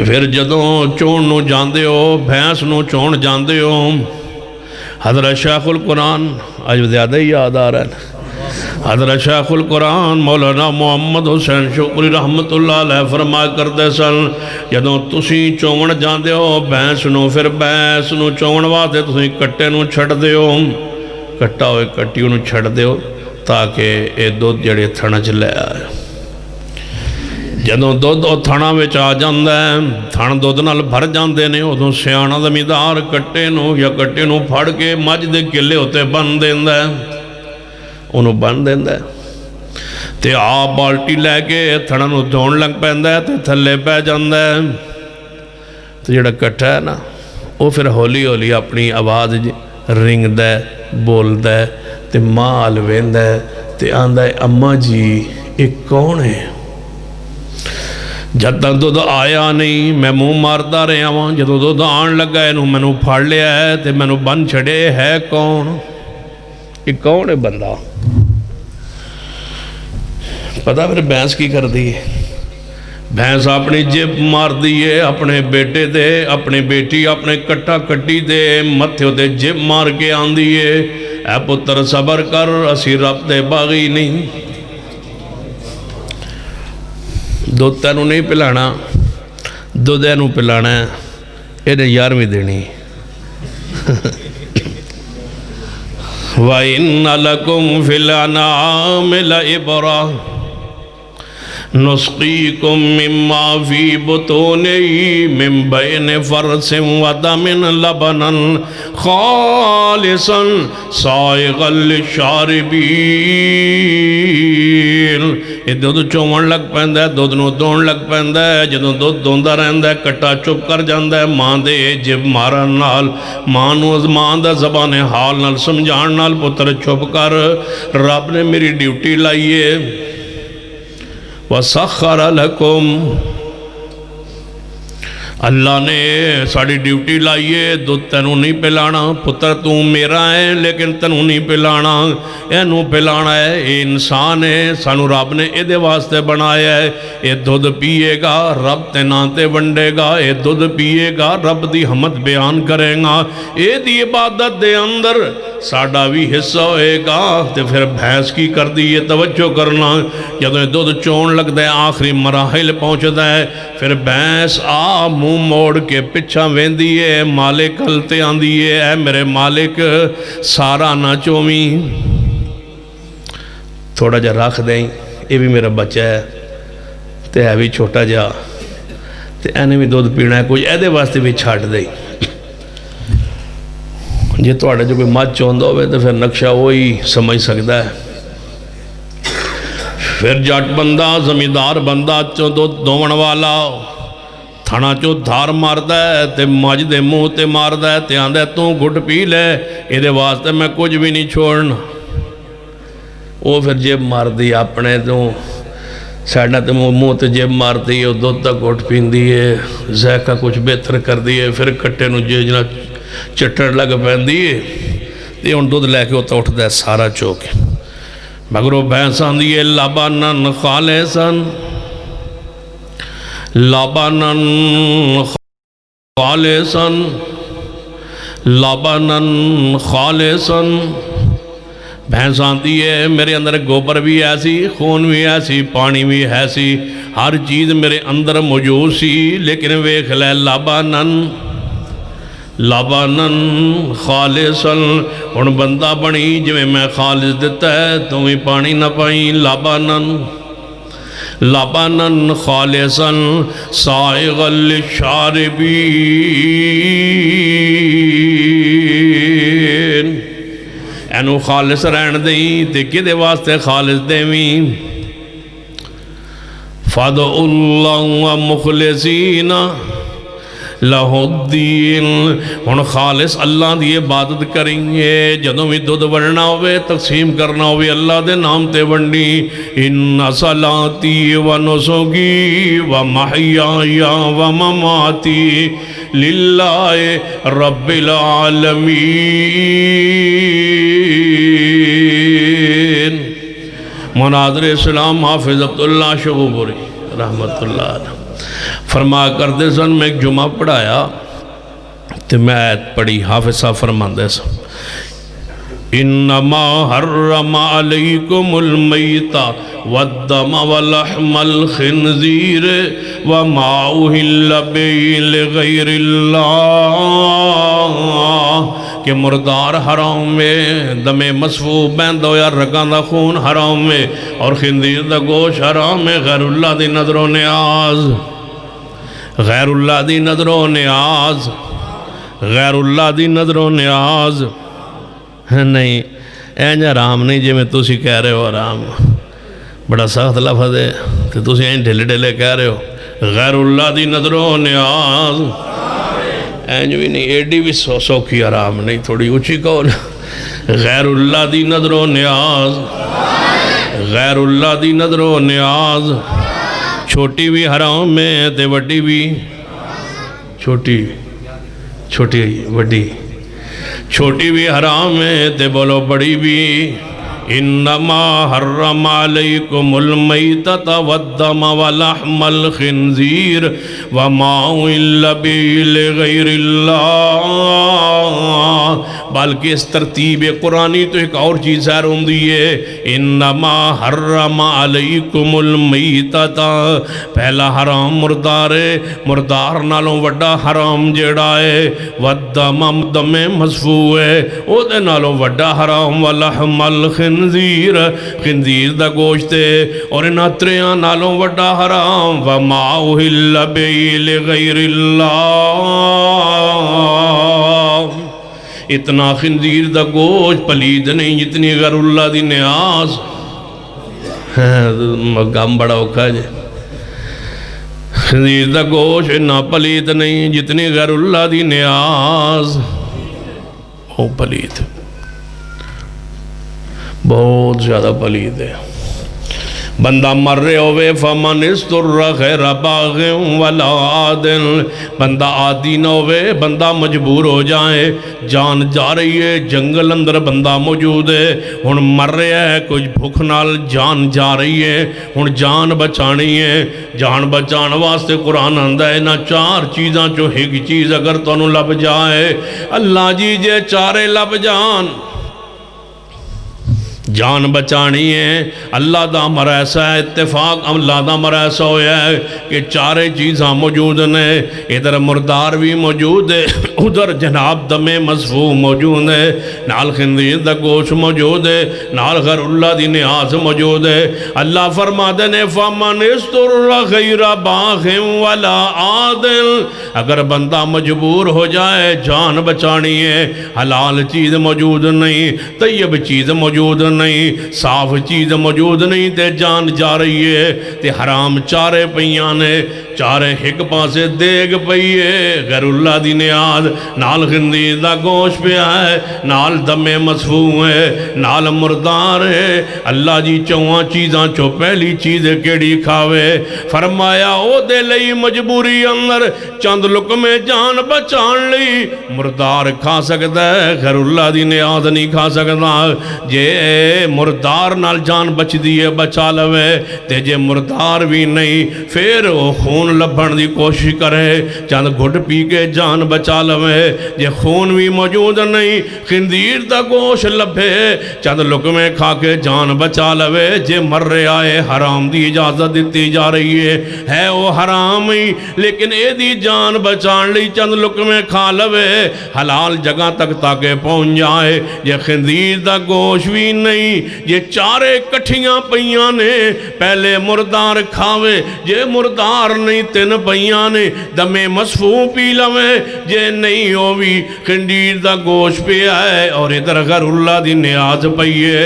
پھر جدوں چون نو جاندے ہو بھینس نو چون جاندے ہو حضرت شیخ القرآن آج زیادہ ہی یاد آ رہا ہے. حضرت شیخ القرآن مولانا محمد حسین شکری رحمت اللہ علیہ فرمایا کرتے سن جدوں تسی چون جاندے ہو بھینس نو پھر بھینس نو چون واسطے تسی کٹے نو چھڑ دے ہو کٹا ہوئے کٹیوں نو چھڑ دے ہو تاکہ اے دودھ جڑے تھنچ لے آئے. جدوں دودھ وہ تھڑاں وچ آ جاندا ہے، تھڑ دودھ نال بھر جاندے نے، ادوں سیاںا زمیندار کٹے نوں یا کٹے نوں پھڑ کے مجھ دے کلے ہوتے بن دیندا ہے، انہوں بن دیندا ہے تے آپ بالٹی لے کے تھڑاں نوں دھون لگ پیندا ہے تے تھلے پہ جاندا ہے تے جڑا کٹھا ہے نا وہ پھر ہولی ہولی اپنی آواز رنگدا ہے، بولدا ہے تے ماں ال ویندا ہے تے آندا ہے اماں جی یہ کون ہے؟ جد تک دودھ آیا نہیں میں منہ ماردا رہا ہوں، جدوں دودھ آن لگا ہے مینوں پھڑ لیا ہے تے مینوں بن چھڑے ہے کون؟ یہ کون ہے بندہ؟ پتہ پھر بھینس کی کر دی ہے؟ بھینس اپنی جب مار دیئے اپنے بیٹے دے، اپنی بیٹی اپنے کٹا کٹی دے متھیوں دے جب مار کے آن دیئے، اے پتر صبر کر اسی رب دے باغی نہیں، دودھ تینوں نہیں پلانا، دودھ اینوں پلانا ہے، انہیں 11ویں دینی وَإِنَّ لَكُمْ فِي الْأَنْعَامِ لَعِبْرَةً نُسْقِيكُم مِّمَّا فِي بُطُونِهِ مِن بَيْنِ فَرْثٍ وَدَمٍ لَبَنًا خَالِصًا سَائِغًا لِلشَّارِبِينَ یہ دودھ چومن لگ پیندا ہے، دودھ نو دون لگ پیندا ہے، جدوں دودھ دوندا رہندا ہے کٹا چپ کر جاندا ہے ماں دے جب مارن نال، ماں نو ماں دا زبان حال نال سمجھان نال پتر چپ کر، رب نے میری ڈیوٹی لائیے وَسَخَّرَ لَكُمْ اللہ نے ساڑی ڈیوٹی لائیے دودھ تینوں نہیں پلانا، پتر تو میرا ہے لیکن تینوں نہیں پلانا، اینوں پلانا ہے، یہ انسان ہے سانو رب نے ایدے واسطے بنایا ہے، یہ دودھ پیے گا رب تے نانتے ونڈے گا، یہ دودھ پیے گا رب دی حمد بیان کرے گا، یہ دی عبادت دے اندر ساڑھا بھی حصہ ہوئے گا، تے پھر بھینس کی کر دی یہ توجہ کرنا، جدوں دودھ چون لگ دے آخری مراحل پہنچ دے، پھر بھینس منہ موڑ کے پچھا ویندی ہے، مالک ہلتے آندی ہے، اے میرے مالک سارا نہ چومیں، تھوڑا جا رکھ دیں، یہ بھی میرا بچہ ہے تے ہے بھی چھوٹا جا تے اینے بھی دودھ پینا ہے، کوئی ایدے واسطے بھی چھاٹ دیں، جی توڑا جو کوئی مات چوندہ ہوئے تو پھر نقشہ وہی سمجھ سکتا ہے، پھر جاٹ بندہ زمیندار بندہ چو دون والا تھانا چو دھار ماردا ہے تے ماج دے منہ تے ماردا ہے تے آندہ ہے تو گھٹ پی لے ایدے واسطے میں کچھ بھی نہیں چھوڑنا، وہ پھر جیب مار دی اپنے تو سیڈنا تے منہ تے جیب مار دی وہ دودھ تک گھٹ پین دیئے ذائقہ کچھ بہتر کر دیئے، پھر کٹے نو جیجنا چٹر لگ پین دیئے تے ان دودھ لے کے ہوتا اٹھتا ہے سارا چوک، مگر وہ بھینسان دیئے لبنن خالصاً لبنن خالصاً لبنن خالصاً بھینسان دیئے میرے اندر گوبر بھی ایسی، خون بھی ایسی، پانی بھی ایسی، ہر چیز میرے اندر موجود سی، لیکن ویکھ لے لبنن لبنن خالصاً ان بندہ بنی جو میں خالص دیتا ہے تمہیں پانی نہ پائیں، لبنن لبنن خالصاً سائغا للشاربین اینو خالص رہن دیں تے کدے واسطے خالص دیویں فَدْعُوا اللَّهَ مُخْلِصِينَ لَهُ الدِّينَ ہن خالص اللہ دی عبادت کریں گے، جدوں بھی دودھ ونڈنا ہوئے تقسیم کرنا ہوئے اللہ دے نام تے ونڈی، اِنَّ صَلَاتِي وَنُسُكِي وَمَحْيَايَ وَمَمَاتِي لِلَّهِ رَبِّ الْعَالَمِينَ مناظر اسلام حافظ عبداللہ شغوبری رحمت اللہ علیہ فرما کرتے سن میں ایک جمعہ پڑھایا تو میں آیت پڑھی حافظ صاحب فرماندے سن انما حرم علیکم المیت والدم ولحم الخنزیر وما اہل به لغیر اللہ کہ مردار حرام ہے، دم مسفوح بہندا ہویا رگاں دا خون حرام ہے، اور خنزیر دا گوشت حرام ہے۔ غیر اللہ دی نظر و نیاز، غیر اللہ دی نظر و نیاز، غیر اللہ دی نظر و نیاز نہیں، اینج حرام نہیں جی میں تسی کہہ رہے ہو حرام، بڑا سخت لفظ ہے تو تسی این ڈھلے ڈھلے کہہ رہے ہو۔ غیر اللہ دی نظر و نیاز اینج بھی نہیں، ایڈی بھی سوکھی حرام نہیں، تھوڑی اونچی کہو نا۔ غیر اللہ دی نظر و نیاز، غیر اللہ دی نظر و نیاز، چھوٹی بھی حرام ہے تے وڈی بھی، چھوٹی وڈی، چھوٹی بھی حرام ہے تے بولو بڑی بھی۔ انما حرم علیکم المیتۃ والدم ولحم الخنزیر وما اہل به لغیر اللہ، بلکہ اس ترتیب قرآنی تو ایک اور چیز ظاہر ہوندی ہے۔ انما حرم علیکم المیتۃ، پہلا حرام مردار ہے، مردار نالوں وڈا حرام جیڑا ہے، والدم دم مسفوح ہے او دے نالوں وڈا حرام، ولحم الخنزیر خنزیر دا گوشت ہے، اور ان اتریاں نالوں وڈا حرام، وما اہل به لغیر اللہ، اتنا خنزیر دا گوشت پلید نہیں جتنی غیر اللہ دی نیاز۔ گم بڑا اوکھا جے، خنزیر دا گوشت اتنا پلید نہیں جتنی غیر اللہ دی نیاز، وہ پلید بہت زیادہ پلید ہے۔ بندہ مر رہے ہوئے فمن استر غیر باغ ولا عاد، بندہ عادی نہ ہوئے، بندہ مجبور ہو جائے، جان جا رہی ہے، جنگل اندر بندہ موجود ہے، ہن مر رہا ہے، کچھ بھوک نال جان جا رہی ہے، ہن جان بچانی ہے، جان بچان واسطے قرآن آندا ہے نہ چار چیزاں چو ایک چیز اگر تانوں لب جائے، اللہ جی جے چارے لب جان جان بچانی ہے۔ اللہ دا امر ایسا ہے، اتفاق اللہ دا امر ایسا ہویا ہے کہ چارے چیزاں موجود ہیں، ادھر مردار بھی موجود ہے، ادھر جناب دم مسفوح موجود ہے، نال خنزیر دا گوشت موجود ہے، نال غیر اللہ دی نیاز موجود ہے۔ اللہ فرما دینے فَمَنِ اسْتُرَّ غَيْرَ بَاغٍ وَلَا عَادٍ، اگر بندہ مجبور ہو جائے، جان بچانی ہے، حلال چیز موجود نہیں، طیب چیز موجود نہیں، صاف چیز موجود نہیں، تے جان جا رہی ہے، تے حرام چارے پیانے، چارے ایک پاسے دیگ پئیے، غیر اللہ دی نیاز، نال خنزیر دا گوشت پہ ہے، نال دم مسفوح ہے، نال مردار ہے۔ اللہ جی چواں چیزاں چو پہلی چیز کیڑی کھاوے، فرمایا او دے لئی مجبوری اندر چند لقمے جان بچان لئی مردار کھا سکتا ہے، غیر اللہ دی نیاز نہیں کھا سکتا۔ جے مردار نال جان بچ دیئے بچا لوے، تے جے مردار بھی نہیں پھر وہ خون لبھن دی کوشش کرے، چند گھٹ پی کے جان بچا لوے، جے خون بھی موجود نہیں خنزیر دا گوشت لبھے، چند لقمے کھا کے جان بچا لوے، جے مر رہے آئے حرام دی اجازت دیتی جا رہی ہے وہ حرام ہی، لیکن اے دی جان بچان لی چند لقمے کھا لوے، حلال جگہ تک تاکہ پہنچ جائے۔ جے خنزیر دا گوشت بھی نہیں، یہ چارے کٹھیاں پئیاں نے، پہلے مردار کھاوے، جے مردار نہیں تین پئیاں نے، دم مسفوح پی لوے، جے نہیں ہووی خنزیر دا گوشت پہ آئے، اور ادھر غیر اللہ دی نیاز پئیے،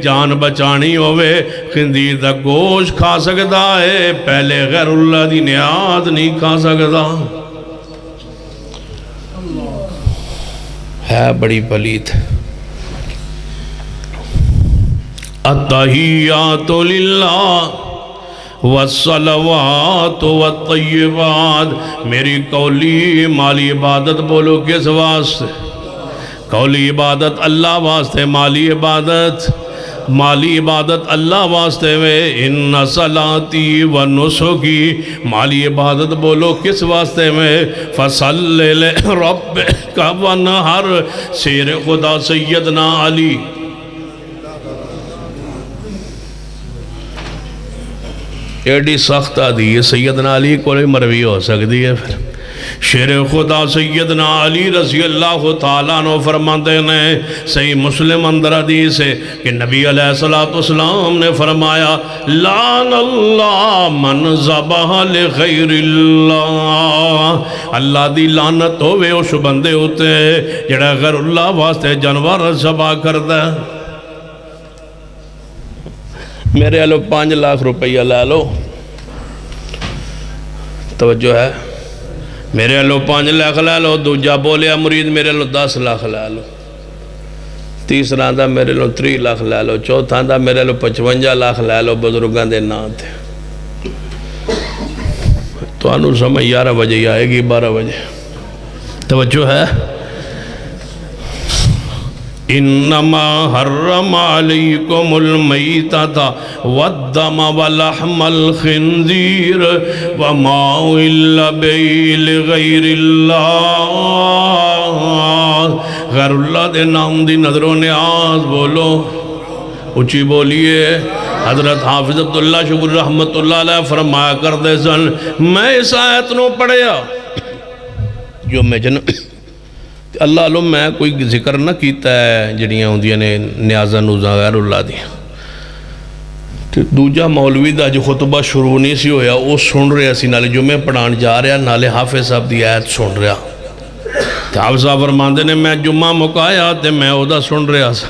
جان بچانی ہووے خنزیر دا گوشت کھا سکتا ہے، پہلے غیر اللہ دی نیاز نہیں کھا سکتا، ہے بڑی پلیت۔ التحیات للہ والصلوات والطیبات، میری قولی مالی عبادت بولو کس واسطے؟ قولی عبادت اللہ واسطے، مالی عبادت اللہ واسطے وے، ان صلاتی و نسکی، مالی عبادت بولو کس واسطے وے، فصل لربک ونحر، شیر خدا سیدنا علی، ایڈی سخت آدھی ہے سیدنا علی کو مروی ہو سکتی ہے، پھر شیر خدا سیدنا علی رضی اللہ تعالیٰ عنہ فرماتے ہیں صحیح مسلم اندر حدیث ہے کہ نبی علیہ السلام نے فرمایا لعن اللہ من ذبح لغیر اللہ، اللہ دی لعنت ہوئے اس بندے ہوتے جڑا غیر اللہ واسطے جانور ذبح کرتا ہے۔ میرے والو 5 لاکھ روپیہ لے لو، توجہ ہے، میرے لو 5 لاکھ لے لو، دوجا بولیا مرید میرے لو 10 لاکھ لے لو، تیسرا دا میرے لو 3 لاکھ لے لو، چوتھا دا میرے لو 55 لاکھ لے لو، بزرگاں دے نا تھے۔ تو انہوں سمجھ 11 بجے آئے گی 12 بجے، توجہ ہے۔ انما حرم علیکم المیتۃ والدم ولحم الخنزیر وما اہل به لغیر اللہ، غیر اللہ دے نام دی نظر و نیاز بولو، اچھی بولیے۔ حضرت حافظ عبداللہ شکر رحمت اللہ علیہ فرمایا کرتے سن، میں اس آیت نو پڑھیا جو میں اللہ علم میں کوئی ذکر نہ کیتا ہے جڑیاں ہوندیاں نے نیازہ نوزہ غیر اللہ دیا، دوجا مولوی دا جو خطبہ شروع نہیں سی ہویا وہ سن رہا سی، نالے جمعہ پڑھان جا رہا، نالے حافظ صاحب دی آیت سن رہا، حافظ صاحب فرماندے نے میں جمعہ مکایا تے میں او دا سن رہا سا،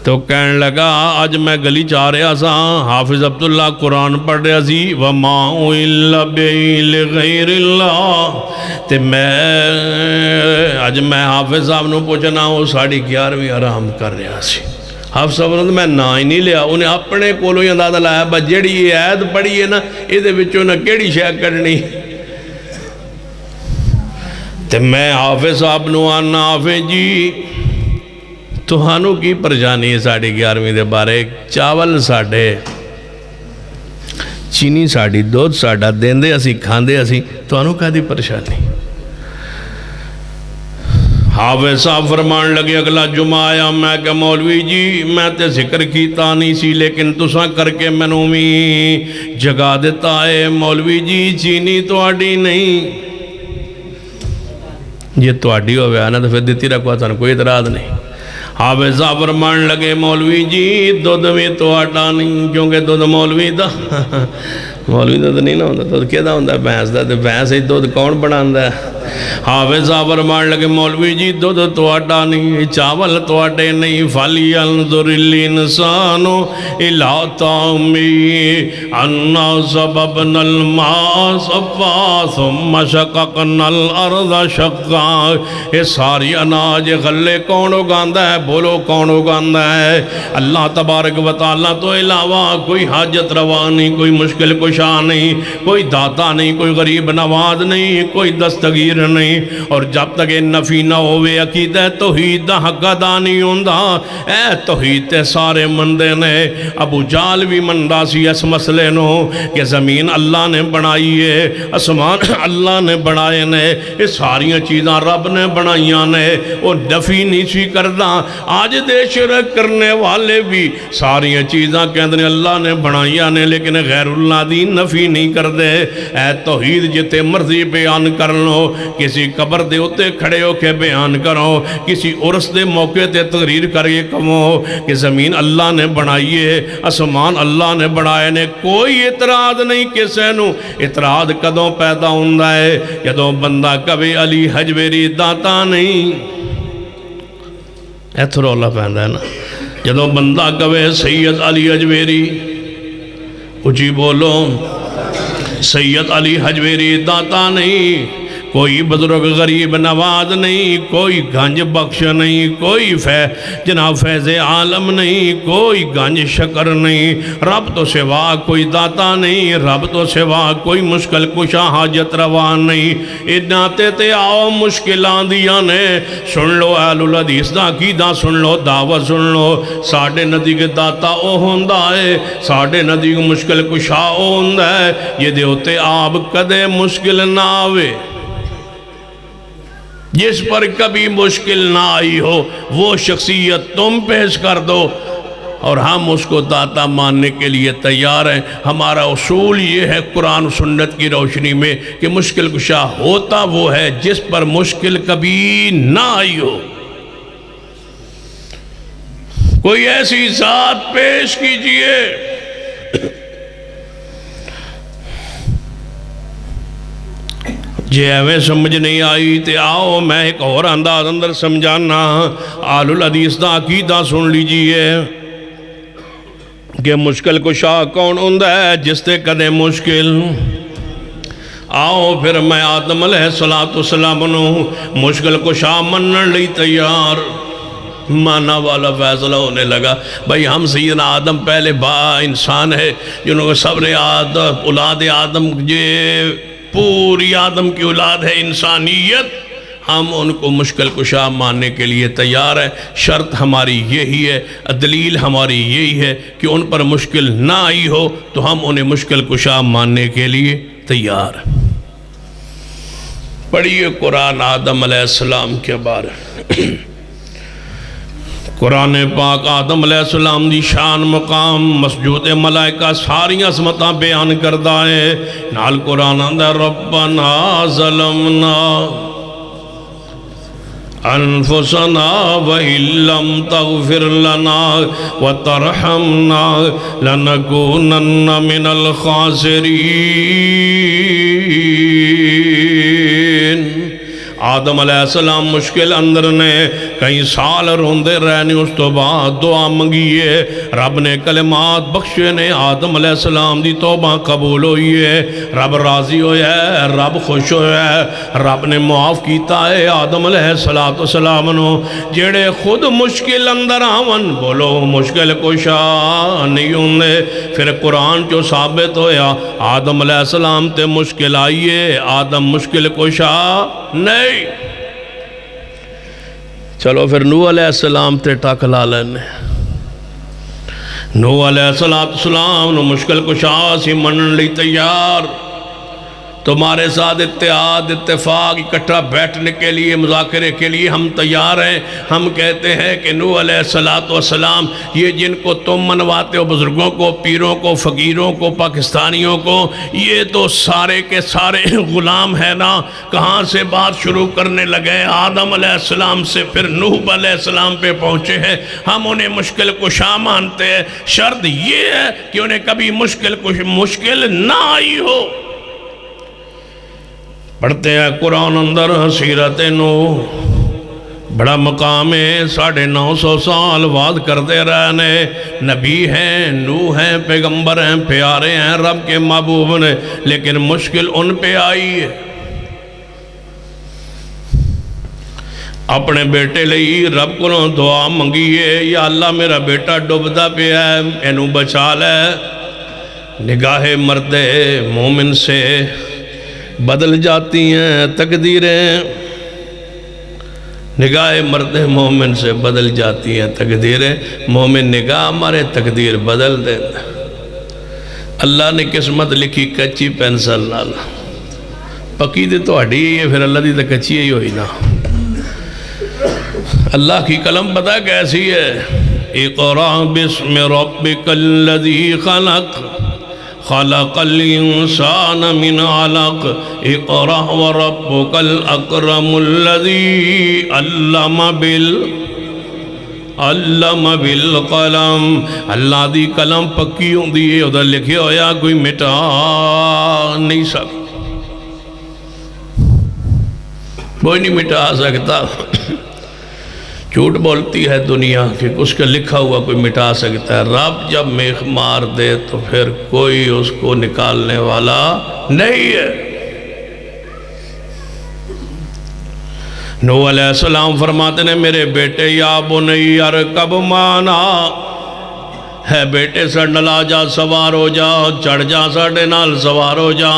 تو کہنے لگا آج میں گلی چاہ رہا سا، حافظ عبداللہ قرآن پڑھ رہا سی وَمَا أُهِلَّ بِهِ لِغَيْرِ اللَّهِ، تے میں آج میں حافظ صاحب نو پوچھنا وہ 11:30 آرام کر رہا سی، حافظ صاحب نے میں نا ہی نہیں لیا، انہیں اپنے کولوں ہی اندازہ لایا با جیڑی یہ عید پڑھی ہے نا یہ دے وچوں نہ کیڑی شے کڈنی، تے میں حافظ صاحب نو آنا حافظ جی توہانوں کی پریشانی ہے 11:30 دے بارے، چاول ساڑھے چینی ساڑھی دودھ ساڑھا دیندے اسی کھاندے اسی، توہانوں کا دی پریشانی۔ حافظ صاحب فرمان لگے اگلا جمعہ آیا، میں کہ مولوی جی میں تے ذکر کیتا نہیں سی لیکن تساں کر کے منوں میں جگہ دیتا ہے، مولوی جی چینی تو آڈی نہیں، یہ تو آڈی ہو گیا نا تو پھر دیتی رکھوا تھا کوئی اعتراض نہیں۔ حافظ صاحب فرمان لگے مولوی جی دودھ میں تو آٹا نہیں، کیونکہ دودھ مولوی دا مولوی دا تو نہیں نہ ہوتا، دودھ کیا دا ہوتا ہے بھینس دا، تو بھینس ہی دودھ کون بناندہ ہے؟ حافظ صاحب فرمان لگے مولوی جی دودھ تو آٹا نہیں، چاول تو آٹے نہیں، فَلْيَنْظُرِ الْإِنسَانُ إِلَىٰ طَعَامِهِ أَنَّا صَبَبْنَا الْمَاءَ صَبًّا ثُمَّ شَقَقْنَا الْأَرْضَ شَقًّا، یہ ساری اناج غلے کون اگاندہ ہے؟ بولو کون اگاندہ ہے؟ اللہ تبارک و تعالیٰ تو علاوہ کوئی حاجت روا نہیں، کوئی مشکل کشا نہیں، کوئی داتا نہیں، کوئی غریب نواز نہیں، کوئی دستگیر نہیں، اور جب تک یہ نفی نہ ہوئے عقیدہ توحید دا حق ادا نہیں ہوندہ۔ اے توحید تے سارے مندے نے، ابو جال بھی مندہ سی اس مسئلے نو کہ زمین اللہ نے بنائی ہے، اسمان اللہ نے بنائے نے، یہ ساریاں چیزاں رب نے بنائیاں نے، وہ نفی نہیں سی کردہ۔ آج دے شرک کرنے والے بھی ساریاں چیزاں کہندے اللہ نے بنائیاں نے لیکن غیر اللہ دی نفی نہیں کردے۔ اے توحید جتے مرضی بیان کر لو، کسی قبر دے ہوتے کھڑے ہو کے بیان کرو، کسی عرس دے موقع تے تقریر کر کے کہو کہ زمین اللہ نے بنائیے، اسمان اللہ نے بنائے نے، کوئی اعتراض نہیں کسے نو۔ اعتراض کدوں پیدا ہوندہ ہے جدوں بندہ کبھی علی حجویری داتا نہیں، ایتھو رولا پہندہ ہے نا، جدوں بندہ کبھی سید علی حجویری اچھی بولو سید علی حجویری داتا نہیں، کوئی بزرگ غریب نواز نہیں، کوئی گنج بخش نہیں، کوئی جناب فیض عالم نہیں، کوئی گنج شکر نہیں، رب تو سوا کوئی داتا نہیں، رب تو سوا کوئی مشکل کشا حاجت روا نہیں۔ ادناتے تے آؤ مشکلان دیا نے، سن لو اہل الحدیث دا عقیدہ سن لو، دعوت سن لو، ساڑھے ندی کے داتا او ہوندہ ہے، ساڑھے ندی کے مشکل کشا او ہوندہ ہے، یہ دے ہوتے آپ کدے مشکل نہ آوے، جس پر کبھی مشکل نہ آئی ہو وہ شخصیت تم پیش کر دو، اور ہم اس کو داتا ماننے کے لیے تیار ہیں۔ ہمارا اصول یہ ہے قرآن و سنت کی روشنی میں کہ مشکل کشا ہوتا وہ ہے جس پر مشکل کبھی نہ آئی ہو۔ کوئی ایسی ذات پیش کیجئے جے ہمیں سمجھ نہیں آئی تے آؤ میں ایک اور انداز اندر سمجھانا۔ آل الحدیث دا عقیدہ سن لیجئے کہ مشکل کشا کون ہوندا ہے جس تے کدے مشکل۔ آؤ پھر میں آدم علیہ السلام نو مشکل کشا منن لئی تیار۔ مانا والا فیصلہ ہونے لگا بھائی ہم سیدنا آدم پہلے انسان ہے جنہوں کو صبر آدم اولاد آدم یہ پوری آدم کی اولاد ہے انسانیت، ہم ان کو مشکل کشا ماننے کے لیے تیار ہیں۔ شرط ہماری یہی ہے، دلیل ہماری یہی ہے کہ ان پر مشکل نہ آئی ہو تو ہم انہیں مشکل کشا ماننے کے لیے تیار ہیں۔ پڑھیے قرآن آدم علیہ السلام کے بارے۔ قرآن پاک آدم علیہ السلام دی شان مقام مسجود ملائکہ ساری عظمتاں بیان کردہ ہے۔ نال قرآن اندر ربنا ظلمنا انفسنا وَإِن لَّمْ تَغْفِرْ لَنَا وَتَرْحَمْنَا لَنَكُونَنَّ مِنَ الْخَاسِرِينَ۔ آدم علیہ السلام مشکل اندر نے کئی سال روندے رہنے، اس تو بعد دعا منگیے، رب نے کلمات بخشے نے، آدم علیہ السلام دی توبہ قبول ہوئی ہے، رب راضی ہویا ہے، رب خوش ہویا ہے، رب نے معاف کیتا ہے آدم علیہ السلام نو۔ جیڑے خود مشکل اندر آون بولو مشکل کشا نہیں ہوندے۔ پھر قرآن جو ثابت ہویا آدم علیہ السلام تے مشکل آئیے، آدم مشکل کشا نہیں۔ چلو پھر نوح علیہ السلام تے ٹک لا لینے۔ نوح علیہ السلام نو مشکل کشا سی منن لی تیار، تمہارے ساتھ اتحاد اتفاق اکٹھا بیٹھنے کے لیے مذاکرے کے لیے ہم تیار ہیں۔ ہم کہتے ہیں کہ نوح علیہ السلام یہ جن کو تم منواتے ہو بزرگوں کو، پیروں کو، فقیروں کو، پاکستانیوں کو، یہ تو سارے کے سارے غلام ہیں نا۔ کہاں سے بات شروع کرنے لگے؟ آدم علیہ السلام سے پھر نوح علیہ السلام پہ پہنچے ہیں۔ ہم انہیں مشکل کشا مانتے ہیں، شرط یہ ہے کہ انہیں کبھی مشکل نہ آئی ہو۔ پڑھتے ہیں قرآن اندر سیرت نوح، بڑا مقام ہے، 950 سال وعد کرتے رہنے، نبی ہیں، نوح ہیں، پیغمبر ہیں، پیارے ہیں، رب کے محبوب نے، لیکن مشکل ان پہ آئی ہے۔ اپنے بیٹے لئی رب کو دعا منگیے، یا اللہ میرا بیٹا ڈوبدا پہ ہے، اینو بچا لے۔ نگاہ مرد مومن سے بدل جاتی ہیں تقدیریں، نگاہ مرد مومن سے بدل جاتی ہیں تقدیریں، مومن نگاہ مارے تقدیر بدل دے۔ اللہ نے قسمت لکھی کچی پینسل نال، پکی دے تو ہڈی ہے، پھر اللہ دی تو کچی ہی ہوئی نا۔ اللہ کی قلم پتہ کیسی ہے؟ اقرأ بسم ربک الذی خلق خلق الانسان من علق اقرأ وربک الاکرم الذی علم بالقلم۔ اللہ دی قلم پکی ہوں دی ادھر لکھے ہویا کوئی مٹا نہیں سکتا، کوئی نہیں مٹا سکتا۔ جھوٹ بولتی ہے دنیا کہ اس کا لکھا ہوا کوئی مٹا سکتا ہے، رب جب میخ مار دے تو پھر کوئی اس کو نکالنے والا نہیں ہے۔ نوح علیہ السلام فرماتے ہیں میرے بیٹے یا بنی ارکب معنا، ہے بیٹے ساڈے نال جا سوار ہو جا، چڑھ جا ساڈے نال سوار ہو جا۔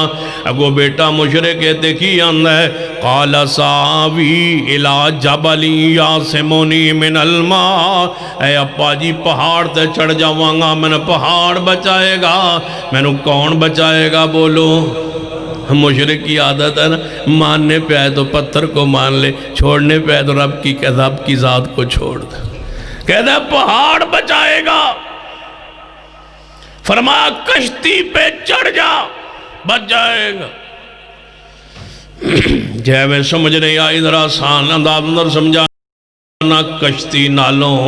اگو بیٹا مشرک دیکھی آندا ہے، قال ساوی الی جبل یعصمنی من الماء، اے ابا جی پہاڑ تے چڑھ جاواں گا، میں پہاڑ بچائے گا، مینوں کون بچائے گا؟ بولو۔ مشرک کی عادت ہے نا، ماننے پہ آئے تو پتھر کو مان لے، چھوڑنے پہ آئے تو رب کی ذات کو چھوڑ دے، کہتا ہے پہاڑ بچائے گا۔ فرمایا کشتی پہ چڑھ جا بچ جائے گا۔ جے میں سمجھ نہیں آئی ذرا آسان انداز اندر سمجھانا، کشتی نالوں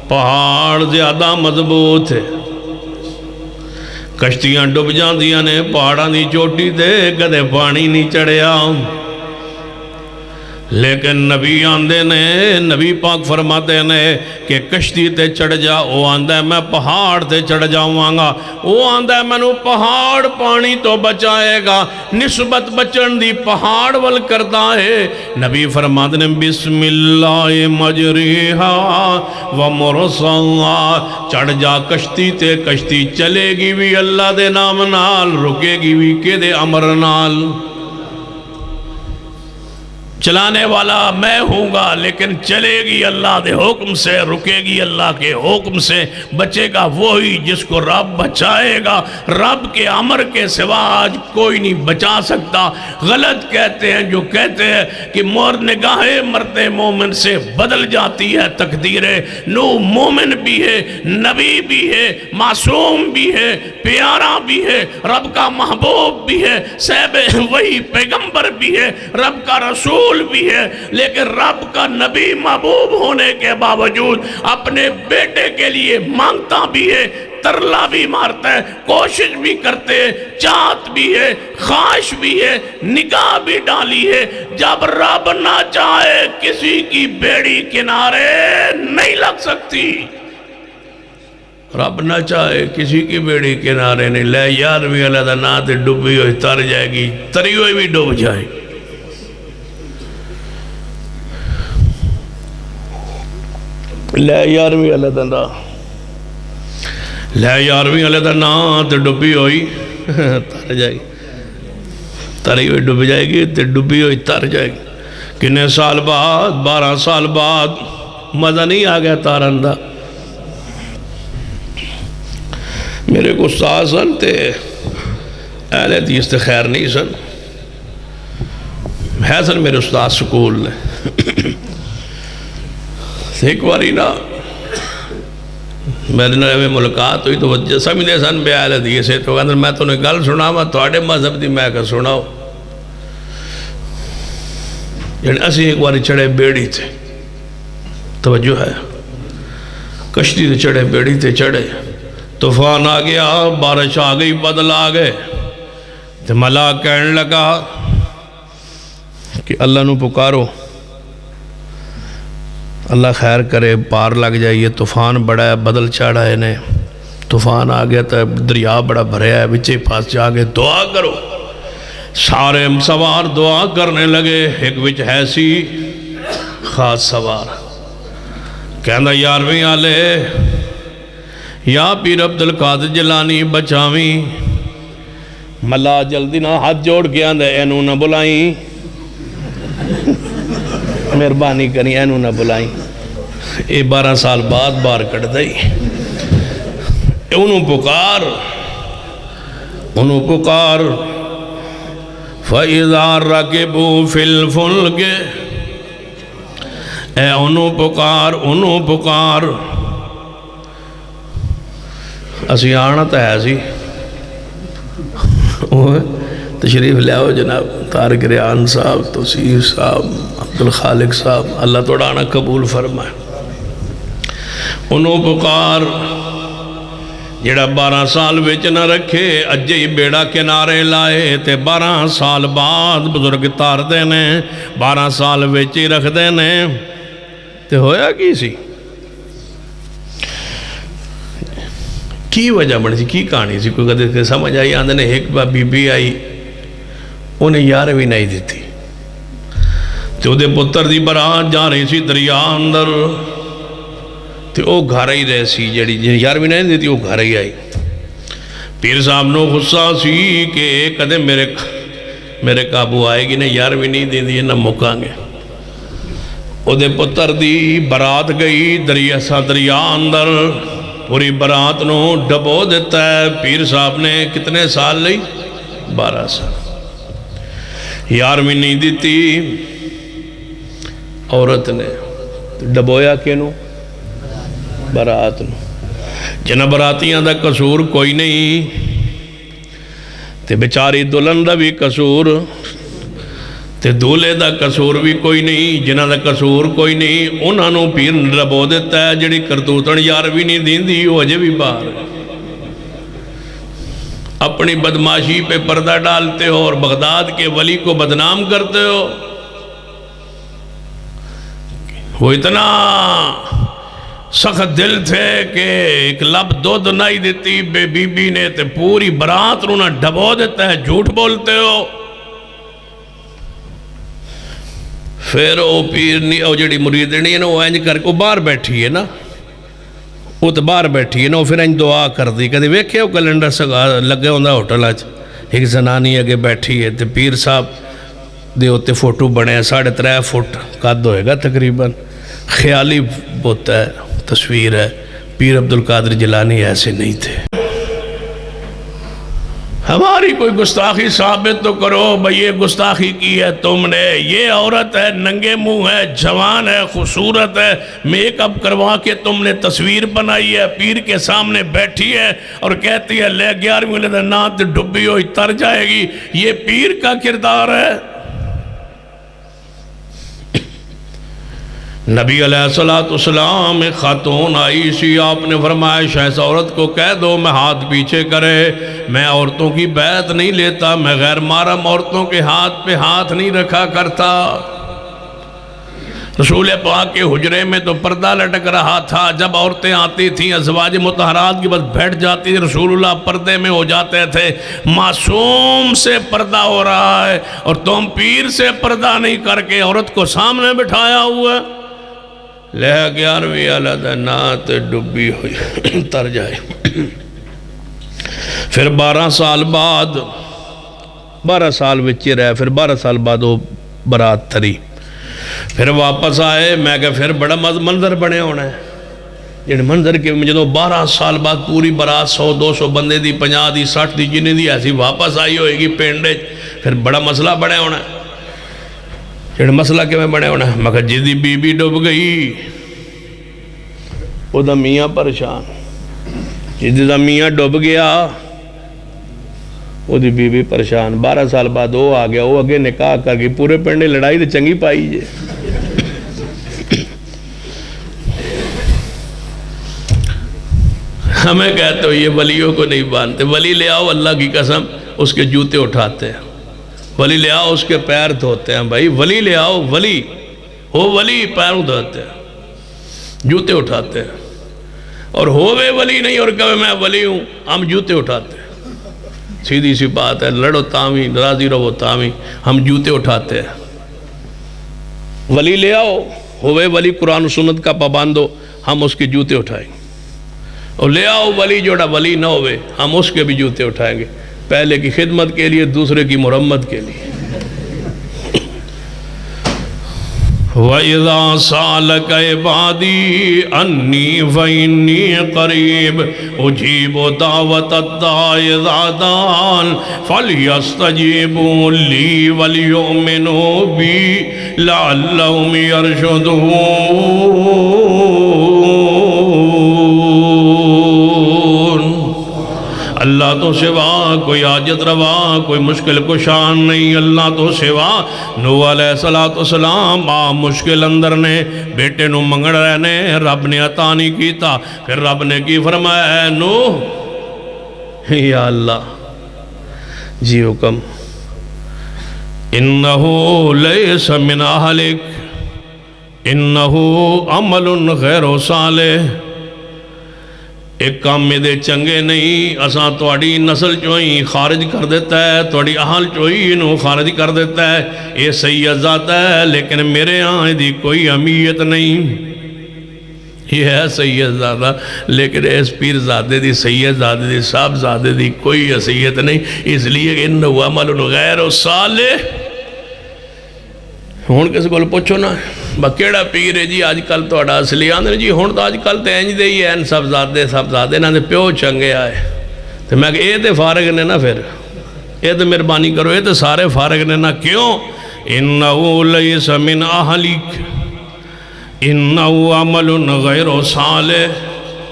پہاڑ زیادہ مضبوط ہے، کشتیاں ڈب جاندیاں نے پہاڑاں دی چوٹی تے کدے پانی نہیں چڑھیا، لیکن نبی آندے نے، نبی پاک فرماتے نے کہ کشتی تے چڑھ جا، وہ آندہ ہے میں پہاڑ تے چڑھ جاؤں گا، وہ آندہ ہے میں پہاڑ پانی تو بچائے گا، نسبت بچن دی پہاڑ ول کرتا ہے۔ نبی فرماتے نے بسم اللہ مجریہا و مرساہا، چڑھ جا کشتی تے، کشتی چلے گی بھی اللہ دے نام نال، رکے گی بھی کہ دے امر نال۔ چلانے والا میں ہوں گا لیکن چلے گی اللہ دے حکم سے، رکے گی اللہ کے حکم سے، بچے گا وہی جس کو رب بچائے گا۔ رب کے امر کے سوا آج کوئی نہیں بچا سکتا۔ غلط کہتے ہیں جو کہتے ہیں کہ نگاہ مرتے مومن سے بدل جاتی ہے تقدیریں۔ نو مومن بھی ہے، نبی بھی ہے، معصوم بھی ہے، پیارا بھی ہے، رب کا محبوب بھی ہے، صاحب وہی پیغمبر بھی ہے، رب کا رسول بھی ہے، لیکن رب کا نبی محبوب ہونے کے باوجود اپنے بیٹے کے لیے مانگتا بھی ہے، ترلا بھی مارتا ہے، کوشش بھی کرتے ہیں، چاہت بھی ہے، خواہش بھی ہے، نگاہ بھی ڈالی ہے۔ جب رب نہ چاہے کسی کی بیڑی کنارے نہیں لگ سکتی، رب نہ چاہے کسی کی بیڑی کنارے نہیں لے یار بھی اللہ دا نا تے ڈوبی ہوئی تر جائے گی، تری ہوئی بھی ڈوب جائے گی۔ لے یارویں اللہ دا نا، لے یارویں اللہ دا نا تے ڈوبی ہوئی تر جائے گی، تری ہوئی ڈوب جائے گی تے ڈوبی ہوئی تر جائے گی۔ کنے سال بعد، 12 سال بعد مزہ نہیں آ گیا تارن دا۔ میرے کو استاد سن تے اہل حدیث تے خیر نہیں سن، ہے سن میرے استاد سکول نے۔ ایک باری نا میرے نوے ملاقات ہوئی تو وہ سمجھے سن بے اہل حدیث ہے، تو کہتے میں تو نے گل سنا وا تواڈے مذہب دی میں کہ سناؤ۔ یعنی اسی ایک باری چڑھے بیڑی تھے، توجہ ہے، کشتی تے چڑھے بیڑی تے چڑھے، طوفان آ گیا، بارش آ گئی، بدل آ گئے، تو ملاک کہنے لگا کہ اللہ نو پکارو، اللہ خیر کرے، پار لگ جائیے، طوفان بڑا ہے، بدل چڑھا ہے نے، طوفان آ گیا تو دریا بڑا بھریا ہے، بچے پاس جا کے دعا کرو۔ سارے سوار دعا کرنے لگے، ایک وچ ہے سی خاص سوار، کہندا یارویں آلے یا پیر عبدالقادر جیلانی بچاویں۔ ملا جلدی نہ ہاتھ جوڑ کے آندے اینو نہ بلائیں، مہربانی کریں اینو نہ بلائیں۔ اے 12 سال بعد بار کٹ دائی، انہوں پکار، انہوں پکار، فَإِذَا رَكِبُوا فِي الْفُلْكِ، اے انہوں پکار، انہوں پکار۔ اسی آنا تا ہے سی تشریف لے آؤ جناب، طارق ریان صاحب، توصیف صاحب، عبدالخالق صاحب، اللہ توڑا آنا قبول فرمائے۔ انہوں پکار جڑا 12 سال وچ نہ رکھے، اجے ہی بیڑا کنارے لائے، تے 12 سال بعد بزرگ تار دینے، 12 سال وچ ہی رکھ دینے، تے ہویا کی سی؟ کی وجہ بڑی سی، کی کہانی سی؟ کوئی کدھے سمجھ آئی؟ آندھے نے ایک بی بی آئی، انہیں یارویں نہیں دیتی، تے دے پتر دی برات جا رہی سی دریا اندر، تے او گھر ہی رہ سی، جڑی یارویں نہیں دیتی وہ گھر ہی آئی۔ پیر صاحب نو غصہ سی کہ کدھے میرے قابو آئے گی، نہ یارویں نہیں دیں دی، نہ مکاں گے۔ او دے پتر دی برات گئی دریا اندر، پوری برات نو ڈبو دیتا ہے۔ پیر صاحب نے کتنے سال لئی؟ 12 سال۔ یارویں نہیں دیتی عورت نے، ڈبویا کینو؟ برات نو۔ جنہ براتیاں دا قصور کوئی نہیں تے بیچاری دلہن دا بھی قصور تے دولے دا قصور بھی کوئی نہیں، جنہ دا قصور کوئی نہیں انہاں نوں پیر ربو دیتا ہے، جڑی کرتوتن یار بھی نہیں دیندی وہ اجے بھی باہر ہے۔ اپنی بدماشی پہ پردہ ڈالتے ہو اور بغداد کے ولی کو بدنام کرتے ہو۔ وہ اتنا سخت دل تھے کہ ایک لب دودھ نہیں دیتی بی بی نے تے پوری برات رونا ڈبو دیتا ہے، جھوٹ بولتے ہو۔ پھر وہ پیر نہیں، وہ جڑی مریدنی ہے نا وہ انج کر کے باہر بیٹھی ہے نا، وہ تو باہر بیٹھی ہے نا، وہ پھر انج دعا کر دی، کہتے ویکھے وہ کیلنڈر سگا لگے ہوندہ ہوٹل آج ایک زنانی اگے بیٹھی ہے تے پیر صاحب دے ہوتے فوٹو بنے ہیں 3.5 فٹ قد ہوئے گا تقریباً، خیالی ہوتا ہے تصویر ہے۔ پیر عبدالقادر جیلانی ایسے نہیں تھے۔ ہماری کوئی گستاخی ثابت تو کرو بھئی یہ گستاخی کی ہے تم نے، یہ عورت ہے ننگے منہ ہے جوان ہے خوبصورت ہے، میک اپ کروا کے تم نے تصویر بنائی ہے، پیر کے سامنے بیٹھی ہے اور کہتی ہے لے 11ویں لے نات ڈبی ہوئی تر جائے گی، یہ پیر کا کردار ہے؟ نبی علیہ السلام ایک خاتون آئی سی، آپ نے فرمایا اس عورت کو کہہ دو میں ہاتھ پیچھے کرے، میں عورتوں کی بیعت نہیں لیتا، میں غیر محرم عورتوں کے ہاتھ پہ ہاتھ نہیں رکھا کرتا۔ رسول پاک کے حجرے میں تو پردہ لٹک رہا تھا، جب عورتیں آتی تھیں ازواج مطہرات کی بس بیٹھ جاتی تھی، رسول اللہ پردے میں ہو جاتے تھے۔ معصوم سے پردہ ہو رہا ہے اور تم پیر سے پردہ نہیں کر کے عورت کو سامنے بٹھایا ہوا ہے۔ لے 11ویں علیحدہ نات ڈبی ہوئی تر جائے۔ پھر 12 سال بعد 12 سال وچے رہے، پھر 12 سال بعد وہ برات تری، پھر واپس آئے۔ میں کہ پھر بڑا منظر بنے ہونا ہے جن منظر کے جدو 12 سال بعد پوری برات 100-200 بندے دی 50 دی 60 دی جنہیں دی ایسی واپس آئی ہوئے گی پینڈے، پھر بڑا مسئلہ بنے ہونا ہے۔ جن مسئلہ کے میں بنے ہونا ہے، میں کہ جدی بی بی ڈوب گئی وہ دا میاں پریشان، جدی دا میاں ڈوب گیا وہ دی بی بی پریشان۔ 12 سال بعد وہ آ گیا، وہ اگے نکاح کر گئی، پورے پنڈے لڑائی دے چنگی پائی جے۔ ہمیں کہتے ہو یہ ولیوں کو نہیں مانتے، ولی لے آؤ اللہ کی قسم اس کے جوتے اٹھاتے ہیں، ولی لے آؤ اس کے پیر دھوتے ہیں، بھائی ولی لے آؤ، ولی ہو ولی پیروں دھوتے ہیں جوتے اٹھاتے ہیں، اور ہووے ولی نہیں اور کہے میں ولی ہوں ہم جوتے اٹھاتے ہیں۔ سیدھی سی بات ہے، لڑو تاویں راضی رہو تاویں، ہم جوتے اٹھاتے ہیں۔ ولی لے آؤ، ہووے ولی قرآن و سنت کا پابند ہو ہم اس کے جوتے اٹھائیں گے، اور لے آؤ ولی جوڑا ولی نہ ہوئے ہم اس کے بھی جوتے اٹھائیں گے، پہلے کی خدمت کے لیے دوسرے کی مرمت کے لیے۔ وَإِذَا سَأَلَكَ عِبَادِي عَنِّي فَإِنِّي قَرِيبٌ أُجِيبُ دَعْوَةَ الدَّاعِ إِذَا دَعَانِ فَلْيَسْتَجِيبُوا لِي وَلْيُؤْمِنُوا بِي لَعَلَّهُمْ يَرْشُدُونَ۔ اللہ تو سوا کوئی حاجت روا کوئی مشکل کشان نہیں، اللہ تو سوا۔ نوح علیہ السلام مشکل اندر نے بیٹے نو منگڑ رہنے، رب نے عطا نہیں کیتا، پھر رب نے کی فرمایا اے نوح یا اللہ جی حکم، انہو لیس من اہلک انہو عمل غیر صالح، ایک کام میں دے چنگے نہیں، اساں توڑی نسل چوئی خارج کر دیتا ہے، توڑی اہل چوئی انہوں خارج کر دیتا ہے، یہ سید ذات ہے لیکن میرے ہاں دی کوئی اہمیت نہیں، یہ ہے سید زادہ لیکن اس پیر زادے دی سید زادے دی صاحب زادے دی کوئی حیثیت نہیں، اس لیے کہ انہو عمل غیر صالح۔ ہون کس کو پوچھو نا کیڑا پیر ہے جی آج کل تو اڑا اصلی آندھر جی ہون تو آج کل تو اینج دے ہی ہیں سب زادے نا دے پیو چنگے آئے، تو میں کہ اے تے فارغ نے نا، پھر اے تے مہربانی کرو اے تے سارے فارغ نے نا، کیوں؟ انہو لیس من اہلک انہو عمل غیر صالح،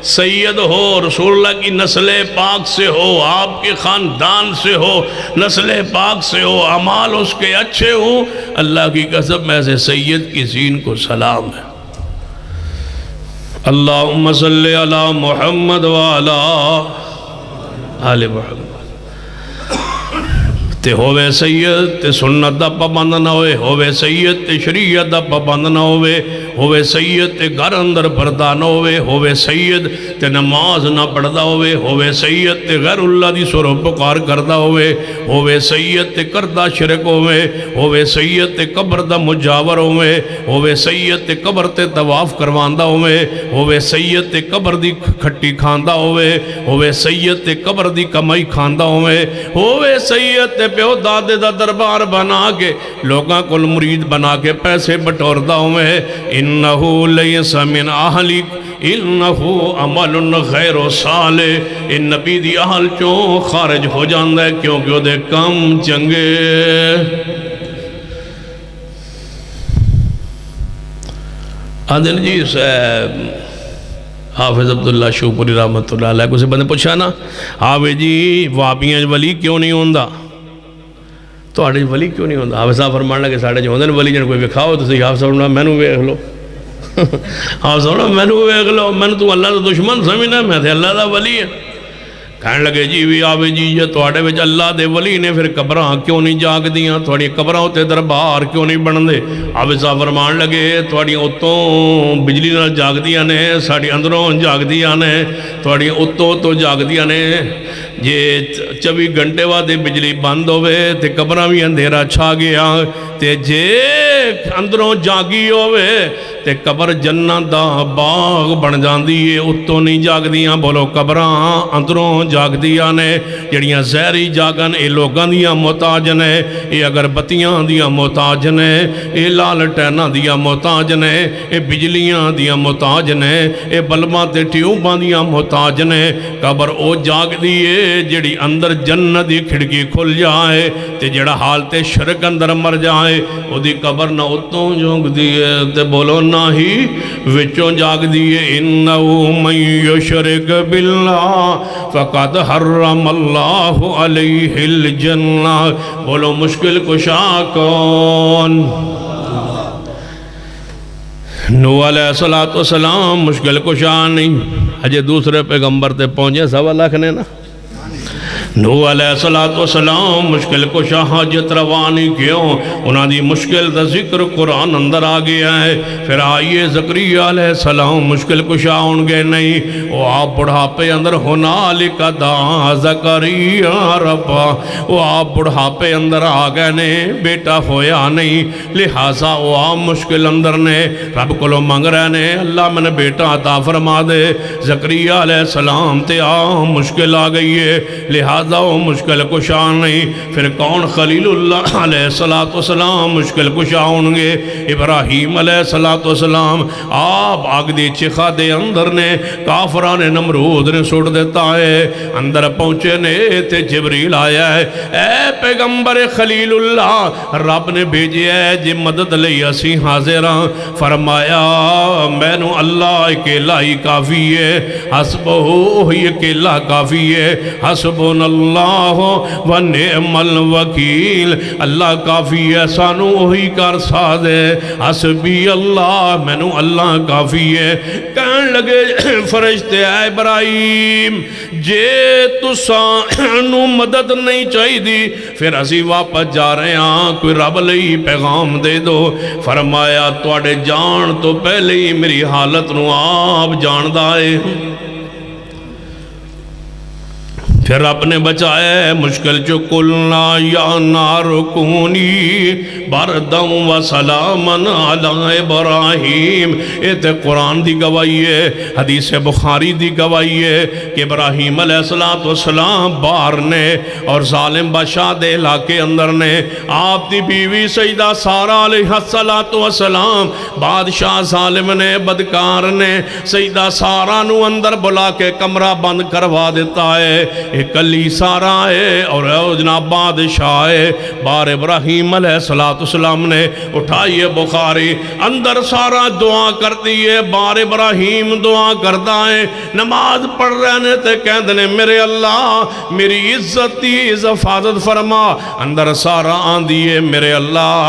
سید ہو، رسول اللہ کی نسل پاک سے ہو، آپ کے خاندان سے ہو، نسل پاک سے ہو، اعمال اس کے اچھے ہوں، اللہ کی قسم میں سے سید کی سین کو سلام ہے۔ اللہم صلی علی محمد وعلا آل محمد۔ تے ہووے سید تے سنت دا پابند نہ ہووے سید تے شریعت دا پابند نہ ہووے سید تے گھر اندر پردہ نہ ہووے سید تے نماز نہ پڑھدا ہووے سید تے غیر اللہ دی سر و پکار کردا ہووے سید تے کردہ شرک ہووے سید تے قبر دا مجاور ہووے سید تے قبر تے طواف کرواندا ہووے سید تے قبر دی کھٹی کھاندا ہووے سید تے قبر دی کمائی کھاندا ہووے سید تے پیو دادے دا دربار بنا کے لوگاں کل مرید بنا کے پیسے بٹوردہ ہوئے۔ انہو لیس من اہلک انہو عمل غیر صالح، ان نبی دی اہل چوں خارج ہو جاندہ ہے کیونکہ وہ دے کم چنگے۔ آدھن جی حافظ عبداللہ شوپوری رحمت اللہ علیہ کو سے بندے پوچھا نا، آوے جی وابیاں ولی کیوں نہیں ہوندہ؟ تو آڑے ولی کیوں نہیں ہوندہ؟ حافظ صاحب فرمان لگے ساڑھے جو ہوندے ولی جن کوئی بکھاؤ تو صحیح حافظ صاحب میں نو ویکھ لو، حافظ صاحب میں نو ویکھ لو، میں تو اللہ دا دشمن سمجھنا، میں تھے اللہ دا ولی ہے۔ کہنے لگے جی بھی آوے جی یہ تو آڑے وچ اللہ دے ولی نے پھر قبران کیوں نہیں جاگ دیاں، تھوڑی قبران ہوتے دربار کیوں نہیں بن دے؟ حافظ صاحب فرمان لگے تھوڑی اتوں بجلی نہ جاگ دیاں نے، ساڑی اندروں جاگ دیاں نے، تھوڑی اتوں تو جاگ دیاں نے، یہ 24 گھنٹے وادے بجلی بند ہوئے تے قبران بھی اندھیرا چھا گیا تے جے اندروں جاگی ہوئے تے قبر جنت دا باغ بن جاندی ہے، اتوں نہیں جاگ دیاں، بولو قبران اندروں جاگ دیاں نے، جڑیاں زہری جاگن اے لوگاں دیاں محتاج نے، اے اگر بتیاں دیاں محتاج نے، اے لالٹیناں دیاں محتاج نے، اے بجلیاں دیاں محتاج نے، اے بلباں تے ٹیوباں دیاں محتاج نے، قبر او جاگ دیئے جڑی اندر جنت دی کھڑکی کھل جائے تے جڑا حالت شرک اندر مر جائے او دی قبر نہ اتوں جاگ دیئے تے بولو نہ ہی وچوں جاگ دیئے۔ انہو من یشرک باللہ فقد حرم اللہ علیہ الجنہ، بولو مشکل کشا کون؟ نوح علیہ السلام مشکل کشا نہیں، اجے دوسرے پیغمبر تے پہنچے 1.25 لاکھ نے نا۔ نوح علیہ السلام مشکل کشا حاجت روانی کیوں؟ انہاں دی مشکل دا ذکر قرآن اندر آ گیا ہے۔ پھر آئیے زکریا علیہ السلام مشکل کشا ہونگے نہیں، وہ آپ بڑھاپے اندر ہنالک دعا زکریا ربا، وہ آپ بڑھاپے اندر آ گئے نے، بیٹا ہویا نہیں، لہٰذا وہ آپ مشکل اندر نے رب کو لو مانگ رہے نے اللہ میں نے بیٹا عطا فرما دے۔ زکریا علیہ السلام تے مشکل آ گئی ہے، لہٰذا وہ مشکل کشا نہیں۔ پھر کون؟ خلیل اللہ علیہ السلام مشکل کشا ہونگے۔ ابراہیم علیہ السلام آپ آگ دی چخا دے اندر نے کافران نمرود نے سوڑ دیتا ہے، اندر پہنچے نے تے جبریل آیا ہے، اے پیغمبر خلیل اللہ رب نے بھیجے ہے جی مدد لئی اسی حاضران۔ فرمایا میں نو اللہ اکیلا ہی کافی ہے، حسبہ ہی اکیلا کافی ہے، حسبنا اللہ و نعم الوکیل، اللہ کافی ہے سانو وہی کر سادے، حسبی اللہ میں نو اللہ کافی ہے۔ کہن لگے فرشتے اے ابراہیم جے تو سانو مدد نہیں چاہی دی پھر اسی واپس جا رہے ہیں، کوئی رب لئی پیغام دے دو۔ فرمایا توڑے جان تو پہلے ہی میری حالت نو آپ جان دائے۔ پھر رب نے بچائے مشکل جو قلنا یا نار کونی بردم و سلامن علی ابراہیم۔ تے قرآن دی گواہی ہے، حدیث بخاری دی گواہی ہے کہ ابراہیم علیہ السلام بار نے اور ظالم بادشاہ دے علاقے اندر نے آپ دی بیوی سیدہ سارہ علیہ السلام بادشاہ ظالم نے بدکار نے سیدہ سارہ نو اندر بلا کے کمرہ بند کروا دیتا ہے۔ کلی سارا ہے اور جناب بادشاہ ہے. بار ابراہیم علیہ السلام نے اٹھائیے بخاری اندر سارا دعا کر دیئے. بار ابراہیم دعا کرتا ہے نماز پڑھ رہنے تے کہندے نے میرے اللہ میری عزت دی حفاظت فرما. اندر سارا آن دیئے میرے اللہ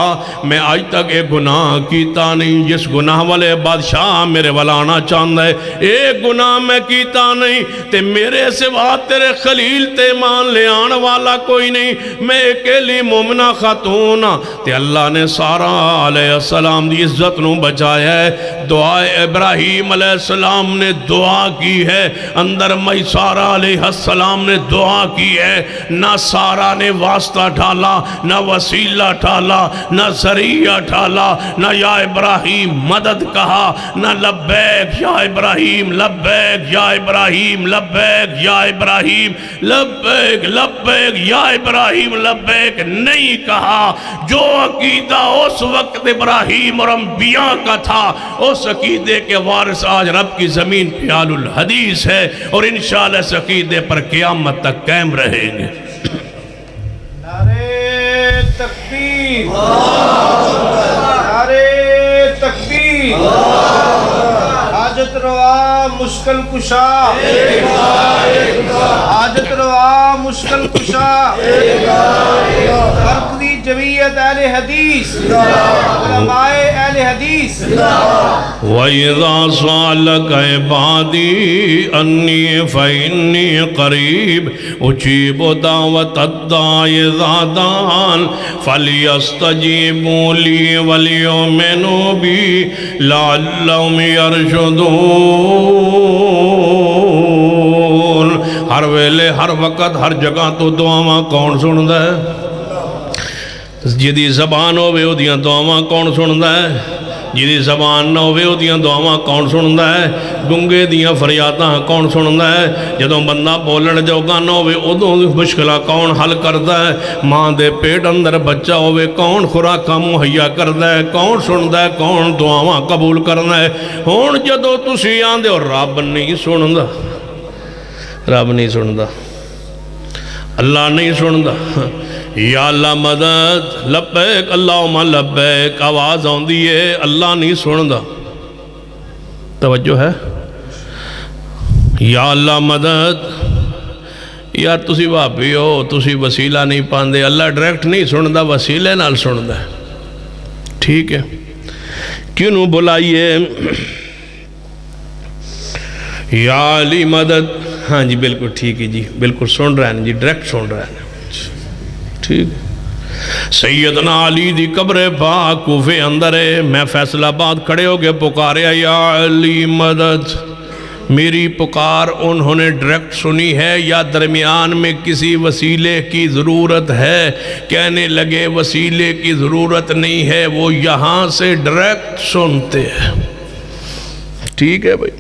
میں آج تک ایک گناہ کیتا نہیں جس گناہ والے بادشاہ میرے والانا چاند ہے. ایک گناہ میں کیتا نہیں تے میرے سوا تیرے خلیل تے مان لے آن والا کوئی نہیں. میں اکیلی مومنہ خاتون تے اللہ نے سارا علیہ السلام دی عزت نو بچایا ہے. دعا ابراہیم علیہ السلام نے دعا کی ہے. اندر میں سارا علیہ السلام نے دعا کی ہے. نہ سارا نے واسطہ ڈھالا نہ وسیلہ ڈھالا نہ ذریعہ ڈھالا نہ یا ابراہیم مدد کہا نہ لبیک یا ابراہیم لبیک یا ابراہیم لبیک یا ابراہیم لبیک لبیک یا ابراہیم لبیک نہیں کہا. جو عقیدہ اس وقت ابراہیم اور انبیاء کا تھا اس عقیدے کے وارث آج رب کی زمین پہ آل الحدیث ہے اور انشاءاللہ اس عقیدے پر قیامت تک قائم رہیں گے. نعرہ تکبیر نعرہ تکبیر حاجت روا مشکل کشا حاجت روا مشکل کشا مرکزی جمعیت اہل حدیث علماء اہل حدیث. وَإِذَا سَأَلَكَ عِبَادِي أَنِّي فَإِنِّي قَرِيبٌ أُجِيبُ دَعْوَةَ الدَّاعِ إِذَا دَعَانِ فَلْيَسْتَجِيبُوا لِي وَلْيُؤْمِنُوا بِي لَعَلَّهُمْ يَرْشُدُونَ. ہر ویلے ہر وقت ہر جگہ تو دعاواں کون سندا ہے؟ جدی زبان ہوئے او دیاں دعاواں کون سندا ہے؟ جدی زبان نہ ہوئے او دیاں دعاواں کون سندا ہے؟ گنگے دیاں فریاداں کون سندا ہے؟ جدوں بندہ بولن جوگا نہ ہوئے ادوں مشکلہ کون حل کردا ہے؟ ماں دے پیٹ اندر بچہ ہوئے کون خوراکاں مہیا کردا ہے؟ کون سندا ہے؟ کون دعاواں قبول کرنا ہے؟ ہن جدوں تسی آندے ہو رب نہیں سندا رب نہیں سندا اللہ نہیں سندا. یا اللہ مدد لبیک اللہم لبیک آواز آن دیئے اللہ نہیں سندا. توجہ ہے یا اللہ مدد. یار تسی بھابی ہو تسی وسیلہ نہیں پاندے اللہ ڈائریکٹ نہیں سندا وسیلے نال سندا ہے. ٹھیک ہے کیوں نو بلائیے یا علی مدد. ہاں جی بالکل ٹھیک ہے جی بالکل سن رہے ہیں جی ڈائریکٹ سن رہے ہیں. ٹھیک سیدنا علی دی قبر پاک کوفے اندر ہے. میں فیصل آباد کھڑے ہو کے پکاریا یا علی مدد. میری پکار انہوں نے ڈائریکٹ سنی ہے یا درمیان میں کسی وسیلے کی ضرورت ہے؟ کہنے لگے وسیلے کی ضرورت نہیں ہے وہ یہاں سے ڈائریکٹ سنتے ہیں. ٹھیک ہے بھائی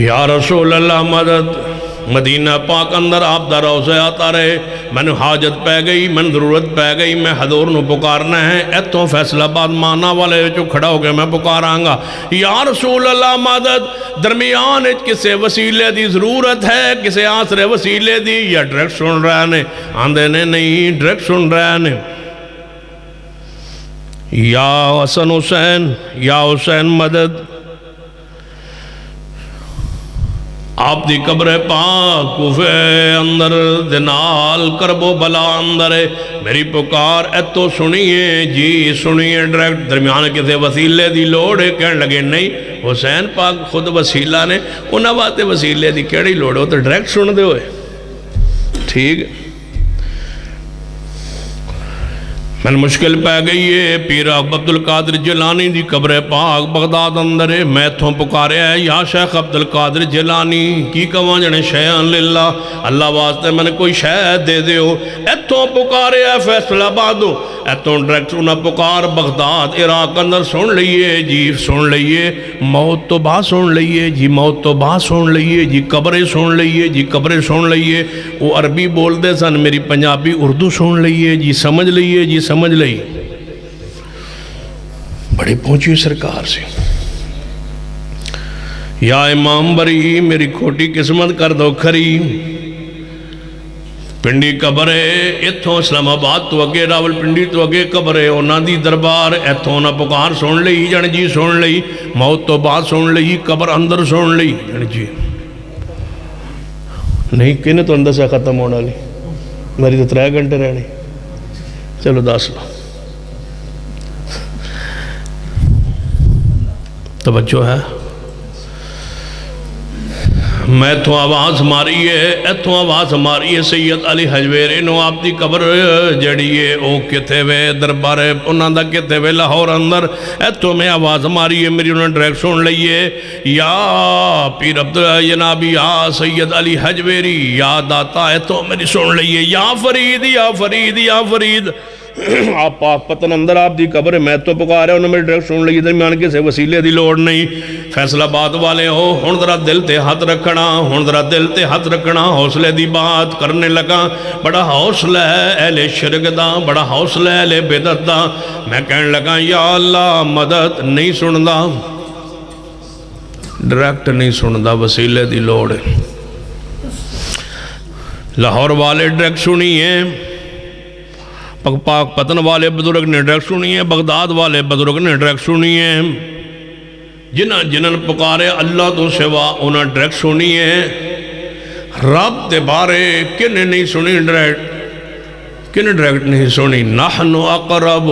یا رسول اللہ مدد. مدینہ پاک اندر آپ دا روزہ آتا رہے. میں نے حاجت پہ گئی میں نے ضرورت پہ گئی میں حضور نو پکارنا ہے. ایتوں فیصل آباد مانا والے جو کھڑا ہو گئے میں پکاراں گا یا رسول اللہ مدد. درمیان کسے وسیلے دی ضرورت ہے کسے آسرے وسیلے دی یا ڈائریکٹ سن رہے نے؟ آندے نے نہیں ڈائریکٹ سن رہے نے. یا حسن حسین یا حسین مدد. آپ دی قبر پاک کوفے اندر دنال کرب و بلا اندر ہے. میری پکار ایتو سنیے جی سنیے ڈائریکٹ. درمیان کسے وسیلے دی لوڑ ہے؟ کہنے لگے نہیں حسین پاک خود وسیلہ نے انہاں باتے وسیلے دی کیڑی لوڑ ہو تو ڈائریکٹ سن دے ہوئے. ٹھیک میں مشکل پہ گئی ہے. پیر عبدالقادر جیلانی دی قبر پاک بغداد اندر ہے. میں تھوں پکارے ہے یا شیخ عبدالقادر جیلانی کی کہاں جنے شیعان للہ اللہ واسطے میں نے کوئی شیع دے دے ہو. ایتھوں پکارے ہے فیصل آبادو ایتھوں ڈائریکٹ انہاں پکار بغداد عراق اندر سن لئیے جی سن لئیے. موت تو با سن لئیے جی موت تو با سن لئیے جی قبریں سن لئیے جی قبریں سن لئیے. وہ عربی بول دے سن میری پنجابی اردو سن لئیے جی سمجھ لئیے جی سمجھ لئی. بڑی پہنچی سرکار سے یا امام بری میری کھوٹی قسمت کر دو کھری. پنڈی قبر ہے، اتھوں اسلام آباد تو اگے راول پنڈی تو اگے قبر ہے، انہاں دی دربار اتھوں نہ پکار سن لئی جن جی، سن لئی موت تو بعد سن لئی، قبر اندر سن لئی جن جی نہیں کنے تو اندر سے ختم ہونا لی میری تو 3 گھنٹے رہنی، چلو 10 لو توجہ ہے۔ میں تو آواز ماری ہے، ایتھوں آواز ماری ہے سید علی حجویری نو، آپ دی قبر جڑی ہے او کتے وے دربار ہے انہاں دا کتے وے لاہور اندر، ایتھوں میں آواز ماری ہے، میری انہوں نے ڈریکٹ سن لئیے، یا پیر عبداللہ جنابی، یا سید علی حجویری، یا داتا، ایتھوں میری سن لئیے، یا فرید، یا فرید، یا فرید، آپ پاک پتن اندر آپ دی قبر ہے، میں تو پکار ہے، انہوں نے ڈریکٹ سن لئیے، درمیان کسے وسیلے دی لوڑ نہیں، فیصلہ بات والے ہو، ہن ذرا دل تے ہاتھ رکھنا، ہن ذرا دل تے ہاتھ رکھنا، حوصلے دی بات کرنے لگا، بڑا حوصلہ ہے اہل شرک دا، بڑا حوصلہ ہے اہل بدعت دا، میں کہنے لگا یا اللہ مدد نہیں سندا، ڈریکٹ نہیں سندا، وسیلے دی لوڑ ہے، لاہور والے ڈریکٹ سنیے، پاک پتن والے بزرگ نے ڈریکٹ سنی ہے، بغداد والے بزرگ نے ڈریکٹ سنی ہے، جنہاں پکارے اللہ تو سوا انہاں ڈریکٹ سنی ہے، رب دے بارے کنے نہیں سنی ڈریکٹ، کنے ڈریکٹ نہیں سنی، نحن اقرب،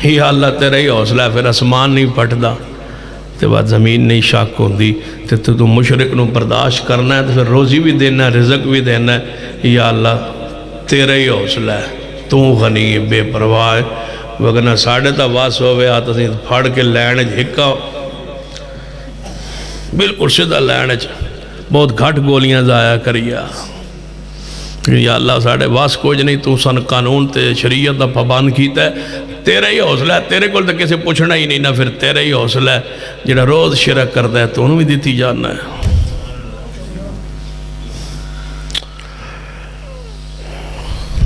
یا اللہ تیرے ہی حوصلہ ہے، پھر اسمان نہیں پھٹدا تے بعد زمین نہیں شاک ہوندی، تے تو مشرک نو برداشت کرنا ہے، تو پھر روزی بھی دینا ہے، رزق بھی دینا ہے، یا اللہ تیرے ہی حوصلہ ہے، تو غنی بے پرواہ ہے، وگرنہ ساڑھے تا واس ہوئے آتا سی پھاڑ کے لینے جھکا بالکل سیدھا لینے بہت گھٹ گولیاں ضائع کریا، یا اللہ ساڑھے واس کوئی نہیں، تو سن قانون تے شریعت دا پابند کیتا ہے، تیرے ہی حوصلہ ہے، تیرے کول تو کسے پوچھنا ہی نہیں نا، پھر تیرے ہی حوصلہ ہے، جڑا روز شرک کرتا ہے تو انہوں بھی دیتی جاننا ہے۔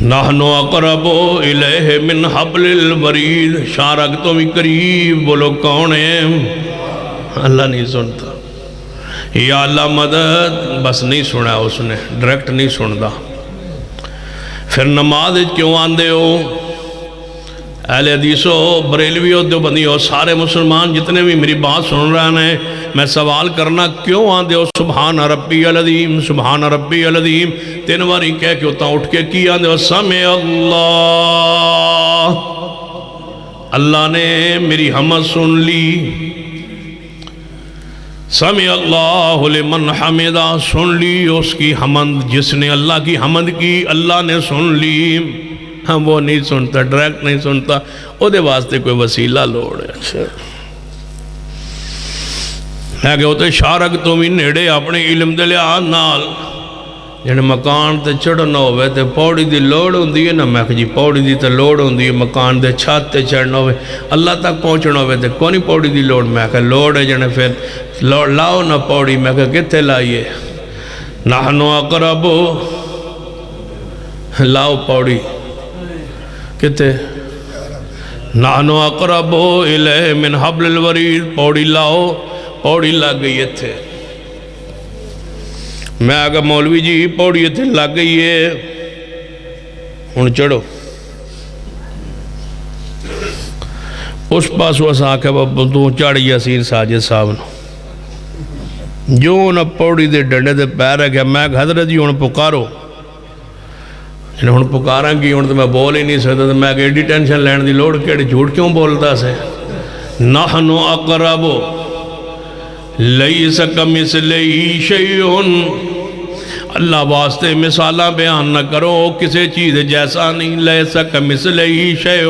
نحن اقرب الیہ من حبل الورید، شارک تو بھی قریب، بولو کون ہے؟ اللہ نہیں سنتا، یا اللہ مدد، بس نہیں سنا اس نے، ڈریکٹ نہیں سندا، پھر نماز کیوں آندے ہو؟ اہل حدیث ہو، بریلوی ہو، دیوبندی ہو، سارے مسلمان جتنے بھی میری بات سن رہے ہیں، میں سوال کرنا کیوں آندے ہو سبحان ربی العظیم، سبحان ربی العظیم 3 باری کہہ کے ہوتا اٹھ کے کی آندے ہو؟ سمع اللہ، اللہ نے میری حمد سن لی، سمع اللہ لمن حمدہ، سن لی اس کی حمد، جس نے اللہ کی حمد کی اللہ نے سن لی، ہم وہ نہیں سنتا، ڈریکٹ نہیں سنتا، او دے واسطے کوئی وسیلہ لوڑ ہے۔ اچھا میں کہ ہوتے شارک تو بھی نیڑے اپنے علم دے لحاظ نال جن مکان تے چڑھنا ہوئے تے پوڑی دی لوڑ ہوندی ہے نا، میں کہ جی پوڑی دی تے لوڑ ہوندی ہے، مکان دے چھت تے چڑھنا ہوئے اللہ تک پہنچنا ہوئے تے کونی پوڑی دی لوڑ، میں کہ لوڑ ہے جنے پھر لاؤ نہ پوڑی، میں کہ کتے لائیے؟ نحن اقرب، لاؤ پوڑی کتے؟ نحن اقرب الیہ من حبل الورید، پوڑی لاؤ، پوڑی لگ گئی تھے، میں آگا مولوی جی پوڑی تھے لگ گئی ہے، ہن چڑھو، اس پاس وہ ساکھے تو چڑھ یاسین ساجد صاحب نے جو نہ پوڑی دے ڈنڈے دے پیر ہے کہ میں حضرت جی ہن پکارو، ہن پکاراں کی ہن تو میں بول ہی نہیں سکتا، تو میں کہ ایڈی ٹینشن لین دی لوڑ کیڑی جھوٹ کیوں بولتا سے؟ نحن اقرب لیس کمثلہ شیء، اللہ واسطے مثالہ بیان نہ کرو، کسی چیز جیسا نہیں، لیس کمثلہ شیء،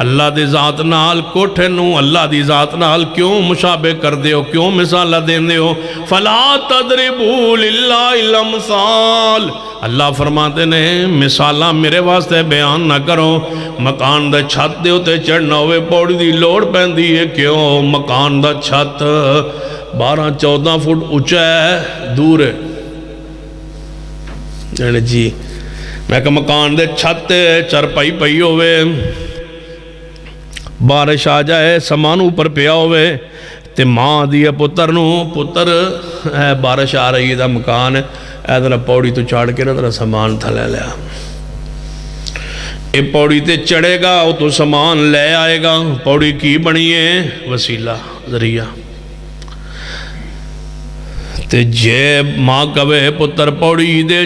اللہ دی ذات نال کوٹھے نو اللہ دی ذات نال کیوں مشابہ کر دے ہو، کیوں مثالہ دین دے ہو؟ فلا تضربوا للہ الامثال، اللہ فرماتے ہیں مثالہ میرے واسطے بیان نہ کرو، مکان دا چھت دے ہوتے چڑھنا ہوئے پوڑی دی لوڑ پہندی ہے، کیوں؟ مکان دا چھت 12-14 فٹ اونچا ہے، دور ہے، جی میں کہ مکان دے چھت چرپائی پئی ہوئے، بارش آ جائے سامان اوپر پیا ہوئے، تے ماں دیئے پتر نو پتر بارش آ رہی دا مکان ہے ایدھر پوڑی تو چاڑ کے نا سامان تھا لے لیا اے پوڑی تے چڑھے گا وہ تو سامان لے آئے گا پوڑی کی بنی ہے وسیلہ ذریعہ تے جے ماں کبے پتر پوڑی دے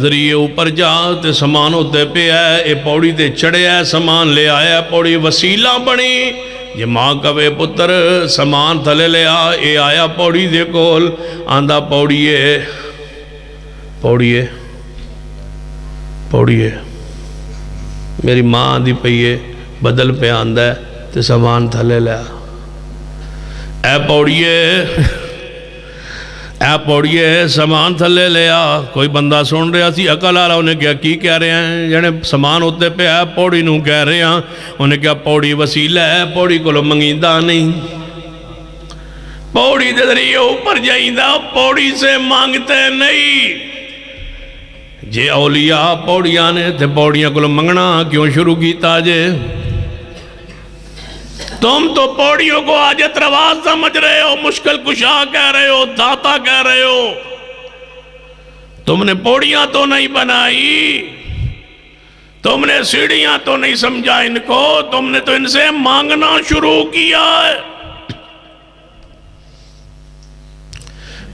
ذریعے اوپر جا تے سامان ہوتے پہ ہے اے پوڑی تے چڑھے ہے سامان لے آیا پوڑی وسیلہ بنی یہ ماں کبے پتر سامان تھلے لے اے آیا پوڑی دے کول آندہ پوڑیے پوڑیے پوڑیے میری ماں آندھی پہیے بدل پہ آندہ ہے تے سامان تھلے لیا اے پوڑیے سامان تھلے لیا کوئی بندہ سن رہا سی عقل آ رہا انہیں کیا کی کہہ رہے ہیں جنہیں سامان ہوتے پہ ہے پوڑی نوں کہہ رہے ہیں انہیں کیا پوڑی وسیلہ ہے پوڑی کو لو منگیندہ نہیں پوڑی دے ذریعے اوپر جائیندہ پوڑی سے مانگتے نہیں جے اولیاء پوڑیاں نے تے پوڑیاں کو منگنا کیوں شروع کیتا جے تم تو پوڑیوں کو آجت رواز سمجھ رہے ہو مشکل کشا کہہ رہے ہو داتا کہہ رہے ہو تم نے پوڑیاں تو نہیں بنائی تم نے سیڑھیاں تو نہیں سمجھا ان کو تم نے تو ان سے مانگنا شروع کیا ہے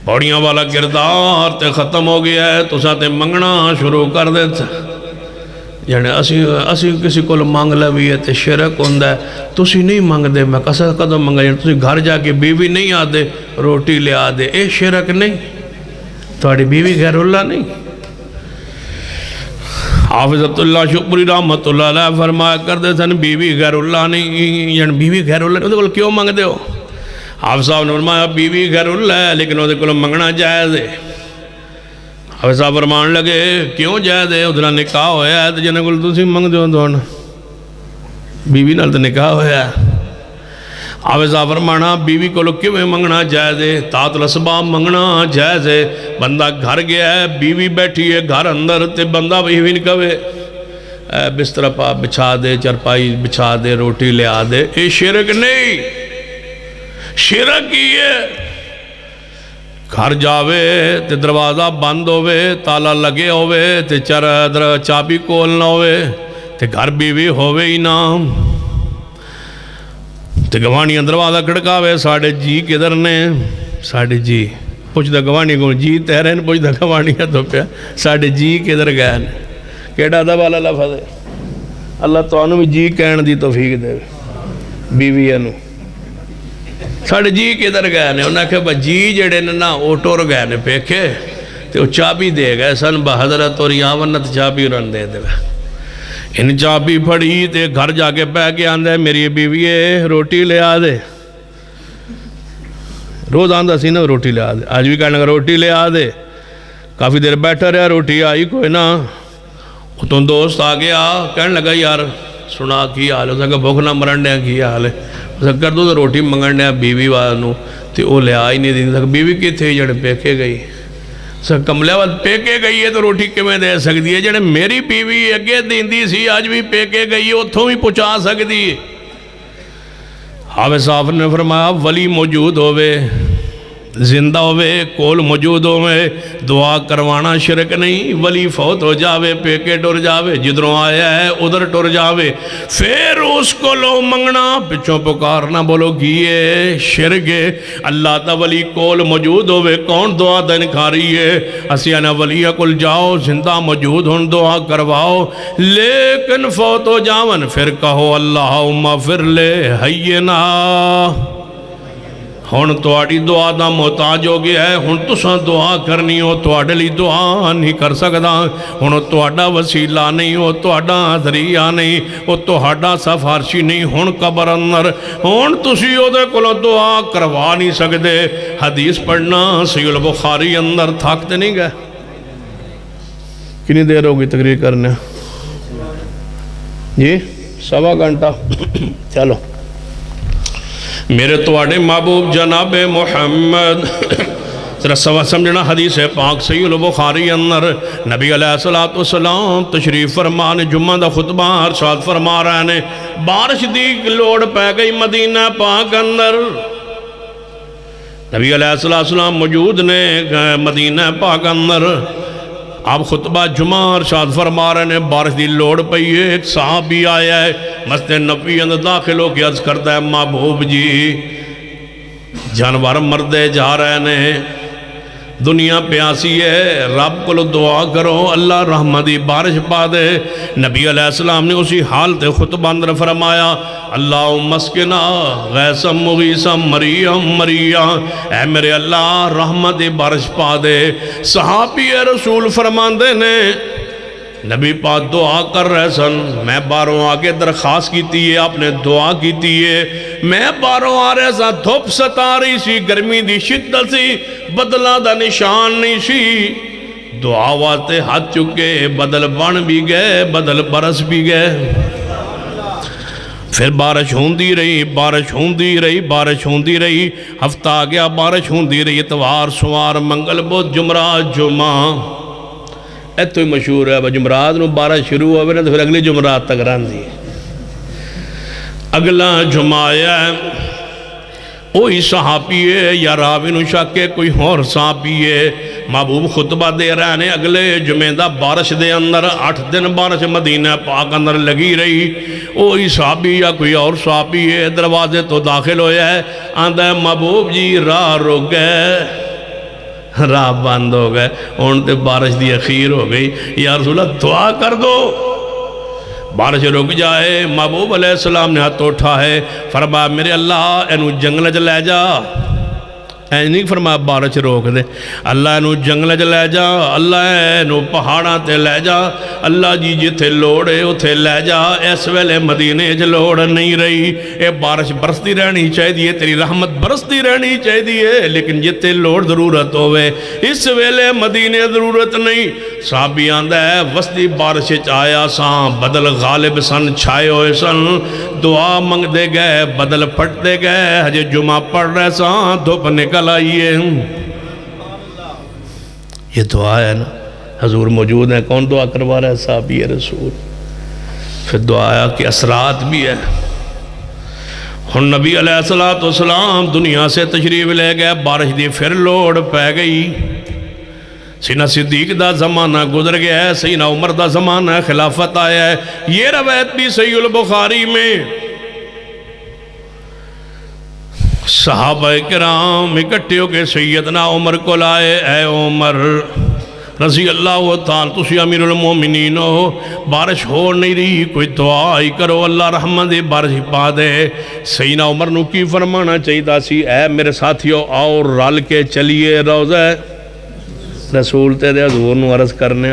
پوڑیاں والا کردار تے ختم ہو گیا ہے تو ساتھ منگنا شروع کر دیتا یعنی اسی کسی کو مانگ لوی ہے تے شرک ہوندہ ہے تسی نہیں مانگ دے میں کسا قدم مانگا یعنی تسی گھر جا کے بیوی نہیں آدے روٹی لے آدے اے شرک نہیں توڑی بیوی غیر اللہ نہیں حافظت اللہ شکری رحمت اللہ علیہ فرمایا کر دے سن بیوی غیر اللہ نہیں یعنی بیوی غیر اللہ نہیں وہ کیوں مانگ دے ہو حافظ صاحب نے فرمایا بیوی غیر اللہ ہے لیکن وہ کو منگنا جائز ہے حافظ صاحب فرمان لگے کیوں جائز ہے ادھر نکاح ہویا ہے تو جنہیں کو تسی منگ دے ہو بیوی نال تو نکاح ہویا ہے حافظ صاحب فرمانا بیوی کو کیوں منگنا جائز ہے تات الاسباب منگنا جائز ہے بندہ گھر گیا ہے بیوی بیٹھی ہے گھر اندر تے بندہ بیوی نہیں کہے بستر پا بچھا دے چرپائی بچھا دے روٹی لے آ دے اے شرک نہیں شرک ہی ہے گھر جاوے تے دروازہ بند ہوئے تالا لگے ہوئے تے چابی کول نہ ہوئے تے گھر بیوی ہوئے ہی نہ تے گوانیاں دروازہ کھڑکاوے ساڑھے جی کدھر نے ساڑھے جی پوچھ دا گوانی کو جی تیرین پوچھ دا گوانیاں تو پیا ساڑھے جی کدھر گئے نے کیڑا دا والا لفظ ہے اللہ تو انہوں بھی جی کہن دی توفیق دے بیوی انہوں ساڑھے جی کدھر گئے نے انہوں نے کہا جی جڑے نا وہ ٹور گئے نے پیکھے تو وہ چابی دے گئے سن بحضرت اور یاونت چابی رن دے دے ان چابی پھڑی تے گھر جا کے پہ کے آندے میری بیوی روٹی لے آ دے روز آندہ سی نا روٹی لے آ دے آج بھی کہنے گا روٹی لے آ دے کافی دیر بیٹھا رہا روٹی آئی کوئی نا تو دوست آ گیا کہنے لگا یار سنا کی حال ہے اس نے کہا بھوک نہ مرن دیا کی حال ہے اس نے کر دو تو روٹی منگن دیا بیوی والوں تو وہ لے آئی نہیں دی بیوی کی تھے جڑے پیکے گئی کملے وقت پیکے گئی ہے تو روٹی کمیں دے سکتی ہے جڑے میری بیوی اگے دیندی سی آج بھی پیکے گئی ہے اتھوں بھی پہنچا سکتی ہے حافظ صاحب نے فرمایا ولی موجود ہوئے زندہ ہوئے کول موجود ہوئے دعا کروانا شرک نہیں ولی فوت ہو جاوے پیکے ٹر جاوے جدروں آیا ہے ادھر ٹر جاوے پھر اس کو لو منگنا پچھوں پکارنا بولو گیے شرک ہے اللہ تا ولی کول موجود ہوئے کون دعا دن کھاری ہے اسیانہ ولی کل جاؤ زندہ موجود ہون دعا کرواؤ لیکن فوت ہو جاون پھر کہو اللہم اغفر لے حینا ہون توڑی دعا دا محتاج ہو گیا ہے ہون تساں دعا کرنی ہو توڑے لی دعا نہیں کر سکتا ہون توڑا وسیلہ نہیں ہو توڑا ذریعہ نہیں ہو توڑا سفارشی نہیں ہون قبر اندر ہون تسی ہو دے کلو دعا کروا نہیں سکتے حدیث پڑھنا صحیح البخاری اندر تھاکتے نہیں گئے کنی دیر ہوگی تقریر کرنے جی 1.25 گھنٹہ چلو میرے توڑے محبوب جناب محمد ذرا سمجھنا حدیث پاک صحیح البخاری اندر نبی علیہ السلام تشریف فرمان جمعہ دا خطبہ ارشاد فرما رہے ہیں بارش دی لوڑ پہ گئی مدینہ پاک اندر نبی علیہ السلام موجود نے مدینہ پاک اندر، آپ خطبہ جمعہ ارشاد فرما رہے ہیں، بارش دی لوڑ پئی ہے، ایک صحابی آیا ہے مسجد نبوی اندر داخل ہو کے عرض کرتا ہے محبوب جی جانور مردے جا رہے ہیں، دنیا پیاسی ہے، رب کو دعا کرو اللہ رحمتی بارش پا دے۔ نبی علیہ السلام نے اسی حالت خطبہ اندر فرمایا اللہم اسقنا غیثا مغیثا مریا مریا، اے میرے اللہ رحمت بارش پا دے۔ صحابی رسول فرماندے نے نبی پاک دعا کر رہے سن، میں باروں آگے درخواست کیتی ہے، آپ نے دعا کیتی ہے، میں باروں آ رہے سا، دھوپ ستا رہی سی، گرمی دی شدت سی، بدلہ دا نشان نہیں سی، دعا واسطے ہاتھ چکے، بدل بن بھی گئے، بدل برس بھی گئے۔ پھر بارش ہوندی رہی، بارش ہوندی رہی، بارش ہوندی رہی، ہفتہ آ گیا بارش ہوندی رہی، اتوار سوار منگل بدھ جمعرات جمعہ، ایتو ہی مشہور ہے جمعرات نو بارش شروع ہوئے نا تو پھر اگلی جمعرات تک رہندی ہے۔ اگلا جمعہ آیا ہے، وہی صحابی ہے یا راوی نو شک ہے کوئی اور صحابی ہے، محبوب خطبہ دے رہے ہیں، اگلے جمعہ دا بارش دے اندر 8 دن بارش مدینہ پاک اندر لگی رہی، وہی صحابی یا کوئی اور صحابی ہے دروازے تو داخل ہویا ہے، آندہ ہے محبوب جی راہ رک گئے، راہ بند ہو گئے، تے بارش دی اخیر ہو گئی، یا رسول اللہ دعا کر دو بارش رک جائے۔ محبوب علیہ السلام نے ہاتھ اٹھا ہے، فرمایا میرے اللہ اینو جنگل چ لے جا، این نہیں فرمایا بارش روک دے، اللہ اینو جنگل چ لے جا، اللہ اینو پہاڑاں تے لے جا، اللہ جی جتھے لوڑے اتھے لے جا، اس ویلے مدینے چ لوڑ نہیں رہی، اے بارش برستی رہنی چاہیے، تیری رحمت برستی رہنی چاہیے، لیکن جتھے لوڑ ضرورت ہوئے اس ویلے مدینے ضرورت نہیں۔ صحابی آندہ ہے وسطی بارش آیا ساں، بدل غالب سن چھائے ہوئے سن، دعا منگ دے گئے، بدل پھٹ دے گئے، ہجے جمعہ پڑھ رہے ساں، دھوپ نکل آئیے۔ یہ دعا ہے نا، حضور موجود ہیں، کون دعا کروا رہا ہے؟ صحابی رسول۔ پھر دعا کے اثرات بھی ہے۔ ہن نبی علیہ السلام دنیا سے تشریف لے گئے، بارش دی پھر لوڑ پہ گئی، سیدنا صدیق دا زمانہ گزر گیا ہے، سیدنا عمر دا زمانہ خلافت آیا ہے، یہ روایت بھی صحیح البخاری میں صحابہ کرام اکٹھے ہو کے سیدنا عمر کو لائے، اے عمر رضی اللہ تعالیٰ تسی امیر المومنین ہو، بارش ہو نہیں رہی، کوئی دعا ہی کرو اللہ رحمت بارش پا دے۔ سیدنا عمر نو کی فرمانا چاہیے سی، اے میرے ساتھیو آؤ رل کے چلیے روضہ رسول تے دے حضور نو عرض کرنے،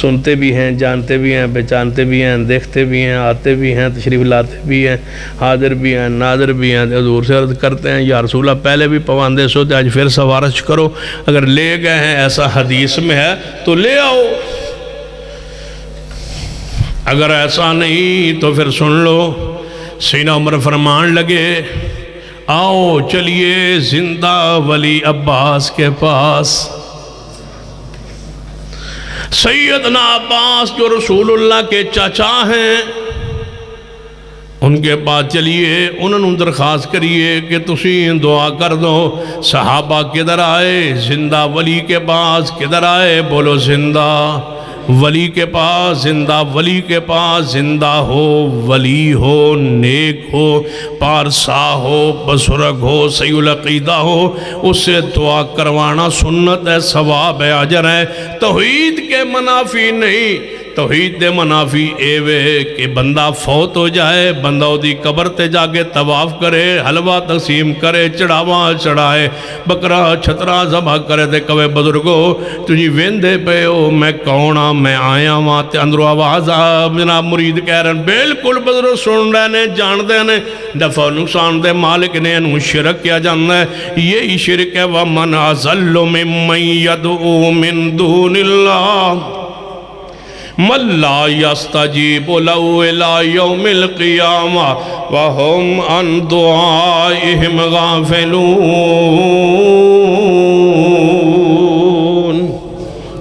سنتے بھی ہیں، جانتے بھی ہیں، پہچانتے بھی ہیں، دیکھتے بھی ہیں، آتے بھی ہیں، تشریف لاتے بھی ہیں، حاضر بھی ہیں، ناظر بھی ہیں، حضور سے عرض کرتے ہیں یا رسول اللہ پہلے بھی پواندے سو تے آج پھر سوارش کرو، اگر لے گئے ہیں ایسا حدیث میں ہے تو لے آؤ، اگر ایسا نہیں تو پھر سن لو۔ سیدنا عمر فرمان لگے آؤ چلیے زندہ ولی عباس کے پاس، سیدنا عباس جو رسول اللہ کے چاچا ہیں ان کے پاس چلیے، انہوں نے درخواست کریے کہ تسی دعا کر دو۔ صحابہ کدھر آئے؟ زندہ ولی کے پاس۔ کدھر آئے؟ بولو زندہ ولی کے پاس، زندہ ولی کے پاس، زندہ ہو، ولی ہو، نیک ہو، پارسا ہو، بزرگ ہو، صحیح العقیدہ ہو، اس سے دعا کروانا سنت ہے، ثواب ہے، اجر ہے، توحید کے منافی نہیں۔ توحید دے منافی اے وے کہ بندہ فوت ہو جائے، بندہ دی قبر تے جا کے طواف کرے، حلوہ تقسیم کرے، چڑھاواں چڑھائے، بکرا چھترا ذبح کرے تے کہے بزرگو تجھی ویندے پہ ہو میں کوناں میں آیا وہاں تے اندرو آواز جناب مرید کہہ رہے ہیں بالکل بزرگ سن رہے ہیں، جان دے ہیں، دفع نقصان دے مالک نے انہوں شرک کیا جاننا ہے، یہی شرک ہے وَمَنْ أَضَلُّ مِمَّنْ يَدْعُو مِن دُونِ اللَّهِ مَن لَا يَسْتَجِيبُ لَهُ إِلَىٰ يَوْمِ الْقِيَامَةِ وَهُمْ عَنْ دُعَائِهِمْ غَافِلُونَ۔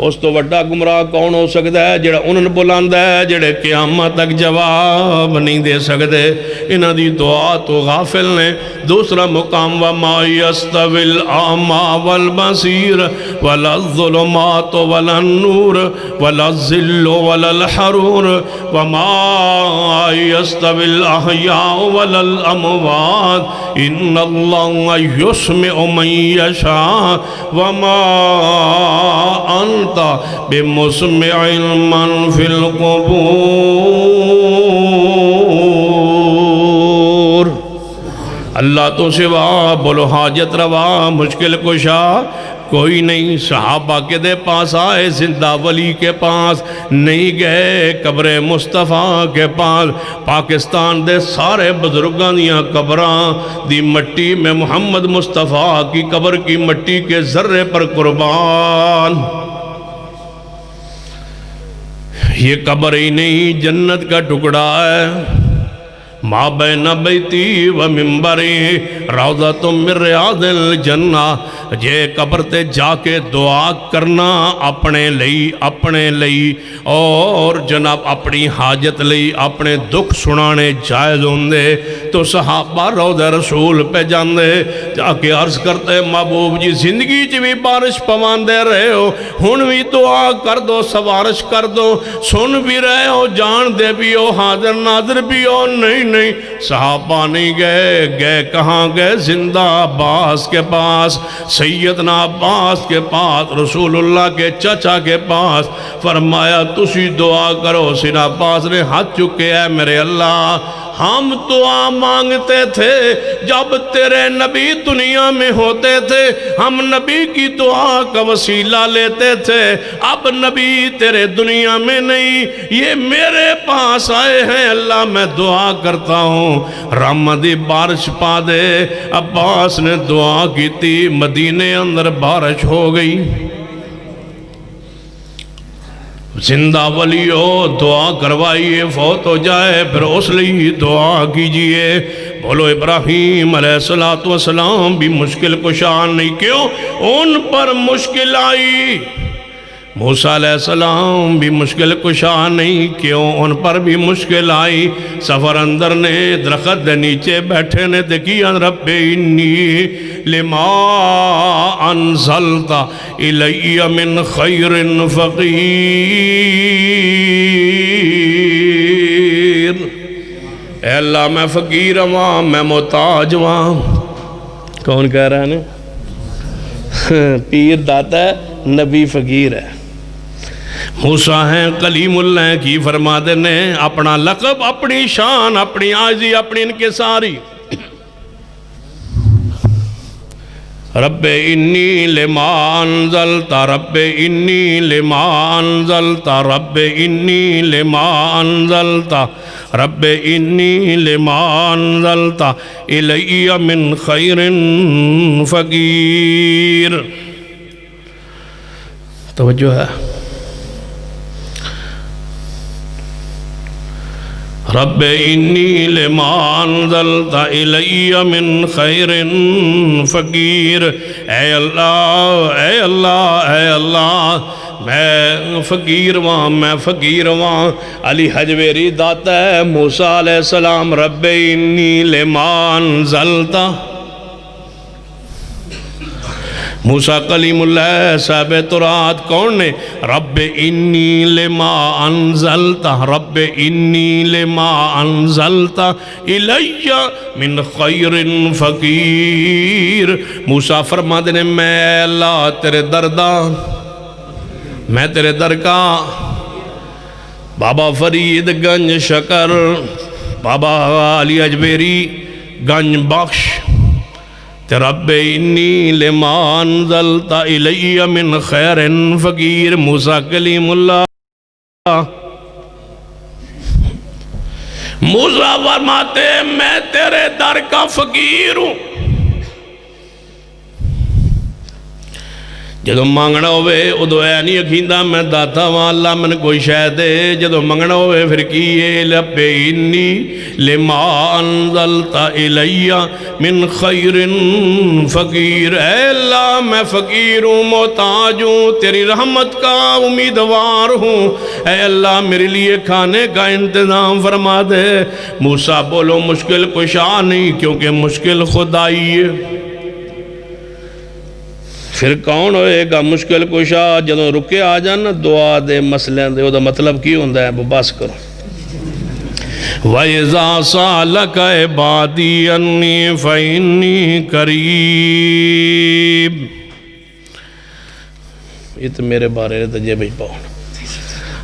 اس تو وڈا گمراہ کون ہو سکتا ہے؟ جڑا انہوں بلاندا ہے جڑے قیامت تک جواب نہیں دے سکتے، انہاں دی دعا تو غافل نے۔ دوسرا مقام وَمَا يَسْتَوِي الْأَعْمَى وَالْبَصِيرُ وَلَا الظُّلُمَاتُ وَلَا النُّورُ وَلَا الظِّلُّ وَلَا الْحَرُورُ وَمَا يَسْتَوِي الْأَحْيَاءُ وَلَا الْأَمْوَاتُ إِنَّ اللَّهَ يُسْمِعُ مَن يَشَاءُ وَمَا أَنْتَ بِمُسْمِعٍ مَّن فِي الْقُبُورِ۔ اللہ تو سوا بولو حاجت روا مشکل کشا کوئی نہیں۔ صحابہ کے دے پاس آئے، زندہ ولی کے پاس نہیں گئے، قبر مصطفیٰ کے پاس۔ پاکستان دے سارے بزرگاں دیاں قبراں دی مٹی میں محمد مصطفیٰ کی قبر کی مٹی کے ذرے پر قربان۔ یہ قبر ہی نہیں، جنت کا ٹکڑا ہے۔ ما بین بیتی و منبری روضۃ من ریاض الجنہ۔ جے قبر تے جا کے دعا کرنا اپنے لئی اور جناب اپنی حاجت لئی اپنے دکھ سنانے جائز ہوندے تو صحابہ روضہ رسول پہ جاندے، جا کے عرض کرتے محبوب جی زندگی چ بھی بارش پواندے رہے ہو، ہن بھی دعا کر دو، سوارش کر دو، سن بھی رہے ہو، جان دے بھی ہو، حاضر ناظر بھی ہو۔ نہیں صحابہ نہیں گئے کہاں گئے؟ زندہ عباس کے پاس، سیدنا عباس کے پاس، رسول اللہ کے چچا کے پاس۔ فرمایا تسی دعا کرو۔ سیدنا عباس نے ہاتھ چکے، اے میرے اللہ ہم دعا مانگتے تھے جب تیرے نبی دنیا میں ہوتے تھے، ہم نبی کی دعا کا وسیلہ لیتے تھے، اب نبی تیرے دنیا میں نہیں، یہ میرے پاس آئے ہیں، اللہ میں دعا کرتا ہوں رحمت دی بارش پا دے۔ عباس نے دعا کی تھی، مدینے اندر بارش ہو گئی۔ زندہ ولی ہو دعا کروائیے، فوت ہو جائے پھر اس لیے دعا کیجئے۔ بولو ابراہیم علیہ السلام بھی مشکل کشان نہیں، کیوں؟ ان پر مشکل آئی۔ موسیٰ علیہ السلام بھی مشکل کشا نہیں، کیوں؟ ان پر بھی مشکل آئی۔ سفر اندر نے درخت دے نیچے بیٹھے نے دیکھیا رب انی لما انزلت الی من خیر فقیر۔ اے اللہ میں فقیر ہوں، میں محتاج ہوں۔ کون کہہ رہا ہے نا؟ پیر داتا ہے، نبی فقیر ہے۔ موسیٰ ہیں کلیم اللہ کی فرما دینے اپنا لقب، اپنی شان، اپنی عاجزی، اپنی انکساری۔ رب انی لما انزلت، رب انی لما انزلت، رب انی لما انزلت، رب انی لما انزلت الی من خیر فقیر۔ توجہ ہے؟ رب انی لما انزلت الی من خیر فقیر۔ اے اللہ اے اللہ اے اللہ میں فقیر ہوں۔ علی حجویری داتا ہے موسیٰ علیہ السلام رب انی لما انزلت۔ موسیٰ کلیم اللہ صاحب ترات کون نے؟ رب انی لما انزلت، رب انی لما انزلت الی من خیر فقیر۔ موسیٰ فرما دینے میں اللہ تیرے درداں، میں تیرے در کا بابا فرید گنج شکر، بابا علی حجویری گنج بخش، رب انی لما انزلت الی من خیر فقیر۔ موسیٰ کلیم اللہ موسیٰ فرماتے میں تیرے در کا فقیر ہوں۔ جدو مانگنا ہوئے ادو اے نہیں اکھیندہ میں داتا ہوں اللہ من کوئی شے دے جدو مانگنا ہوئے پھر کیے لبے انی لما انزلت الی من خیر فقیر اے اللہ میں فقیر ہوں محتاج ہوں تیری رحمت کا امیدوار ہوں اے اللہ میرے لیے کھانے کا انتظام فرما دے موسیٰ بولو مشکل کشا نہیں کیونکہ مشکل خدائی ہے پھر کون ہوئے گا مشکل کشا جدوں رکے آ جانا دعا دے مسئلے دے وہ دا مطلب کی ہوندہ ہے بس کرو وَإِذَا سَأَلَكَ عِبَادِي أَنِّي فَإِنِّي قَرِيبٌ یہ تو میرے بارے میں تجھے بھئی پاؤں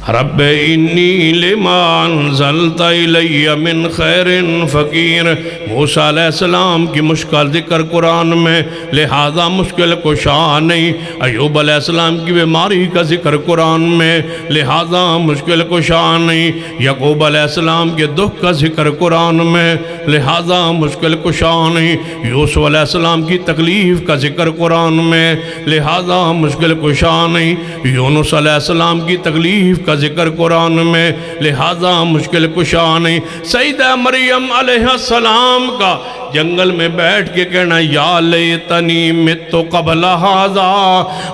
رب انی لما انزلت الی من خیر فقیر موسیٰ علیہ السلام کی مشکل ذکر قرآن میں لہذا مشکل کشا نہیں ایوب علیہ السلام کی بیماری کا ذکر قرآن میں لہذا مشکل کشا نہیں یعقوب علیہ السلام کے دکھ کا ذکر قرآن میں لہذا مشکل کشا نہیں یوسف علیہ السلام کی تکلیف کا ذکر قرآن میں لہذا مشکل کشا نہیں یونس علیہ السلام کی تکلیف کا ذکر قرآن میں لہذا مشکل کشا نہیں سیدہ مریم علیہ السلام کا جنگل میں بیٹھ کے کہنا یا لیتنی مت قبل ھذا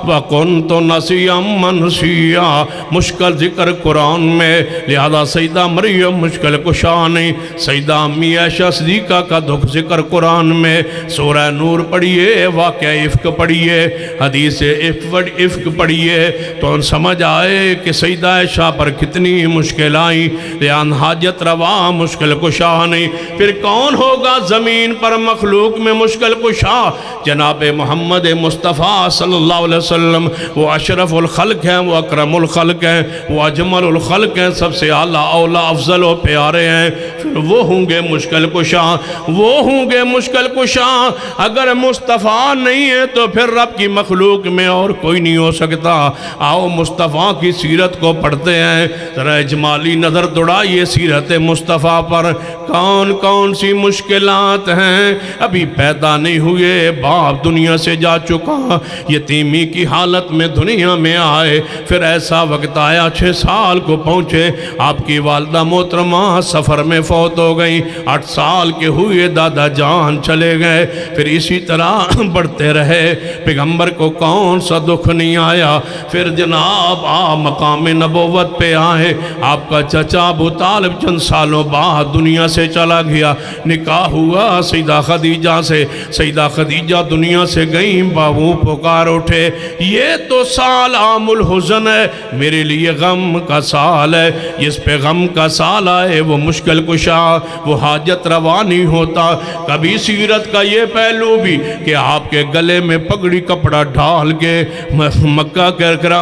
وکنت نسیا منسیا مشکل ذکر قرآن میں لہذا سیدہ مریم مشکل کشا نہیں سیدہ امی عائشہ صدیقہ کا دکھ ذکر قرآن میں سورہ نور پڑھیے واقعہ عفق پڑھیے حدیث عفق پڑھیے تو ان سمجھ آئے کہ سیدہ عائشہ پر کتنی مشکل آئیں لہذا حاجت روا مشکل کشا نہیں پھر کون ہوگا زمین پر مخلوق میں مشکل کشا جناب محمد مصطفیٰ صلی اللہ علیہ وسلم وہ اشرف الخلق ہیں وہ اکرم الخلق ہیں وہ اجمل الخلق ہیں سب سے اعلیٰ اولا افضل و پیارے ہیں پھر وہ ہوں گے مشکل کشا وہ ہوں گے مشکل کشا اگر مصطفیٰ نہیں ہے تو پھر رب کی مخلوق میں اور کوئی نہیں ہو سکتا آؤ مصطفیٰ کی سیرت کو پڑھتے ہیں ذرا اجمالی نظر دوڑائیے سیرت مصطفیٰ پر کون کون سی مشکلات ہیں ابھی پیدا نہیں ہوئے باپ دنیا سے جا چکا یتیمی کی حالت میں دنیا میں آئے پھر ایسا وقت آیا 6 سال کو پہنچے آپ کی والدہ محترمہ سفر میں فوت ہو گئی 8 سال کے ہوئے دادا جان چلے گئے پھر اسی طرح بڑھتے رہے پیغمبر کو کون سا دکھ نہیں آیا پھر جناب آپ مقام نبوت پہ آئے آپ کا چچا ابو طالب چند سالوں بعد دنیا سے چلا گیا نکاح ہوا سیدہ خدیجہ سے سیدہ خدیجہ دنیا سے گئیں بابو پکار اٹھے یہ تو سال عام الحزن ہے میرے لیے غم کا سال ہے جس پہ غم کا سال آئے وہ مشکل کشا وہ حاجت روا نہیں ہوتا کبھی سیرت کا یہ پہلو بھی کہ آپ کے گلے میں پگڑی کپڑا ڈھال کے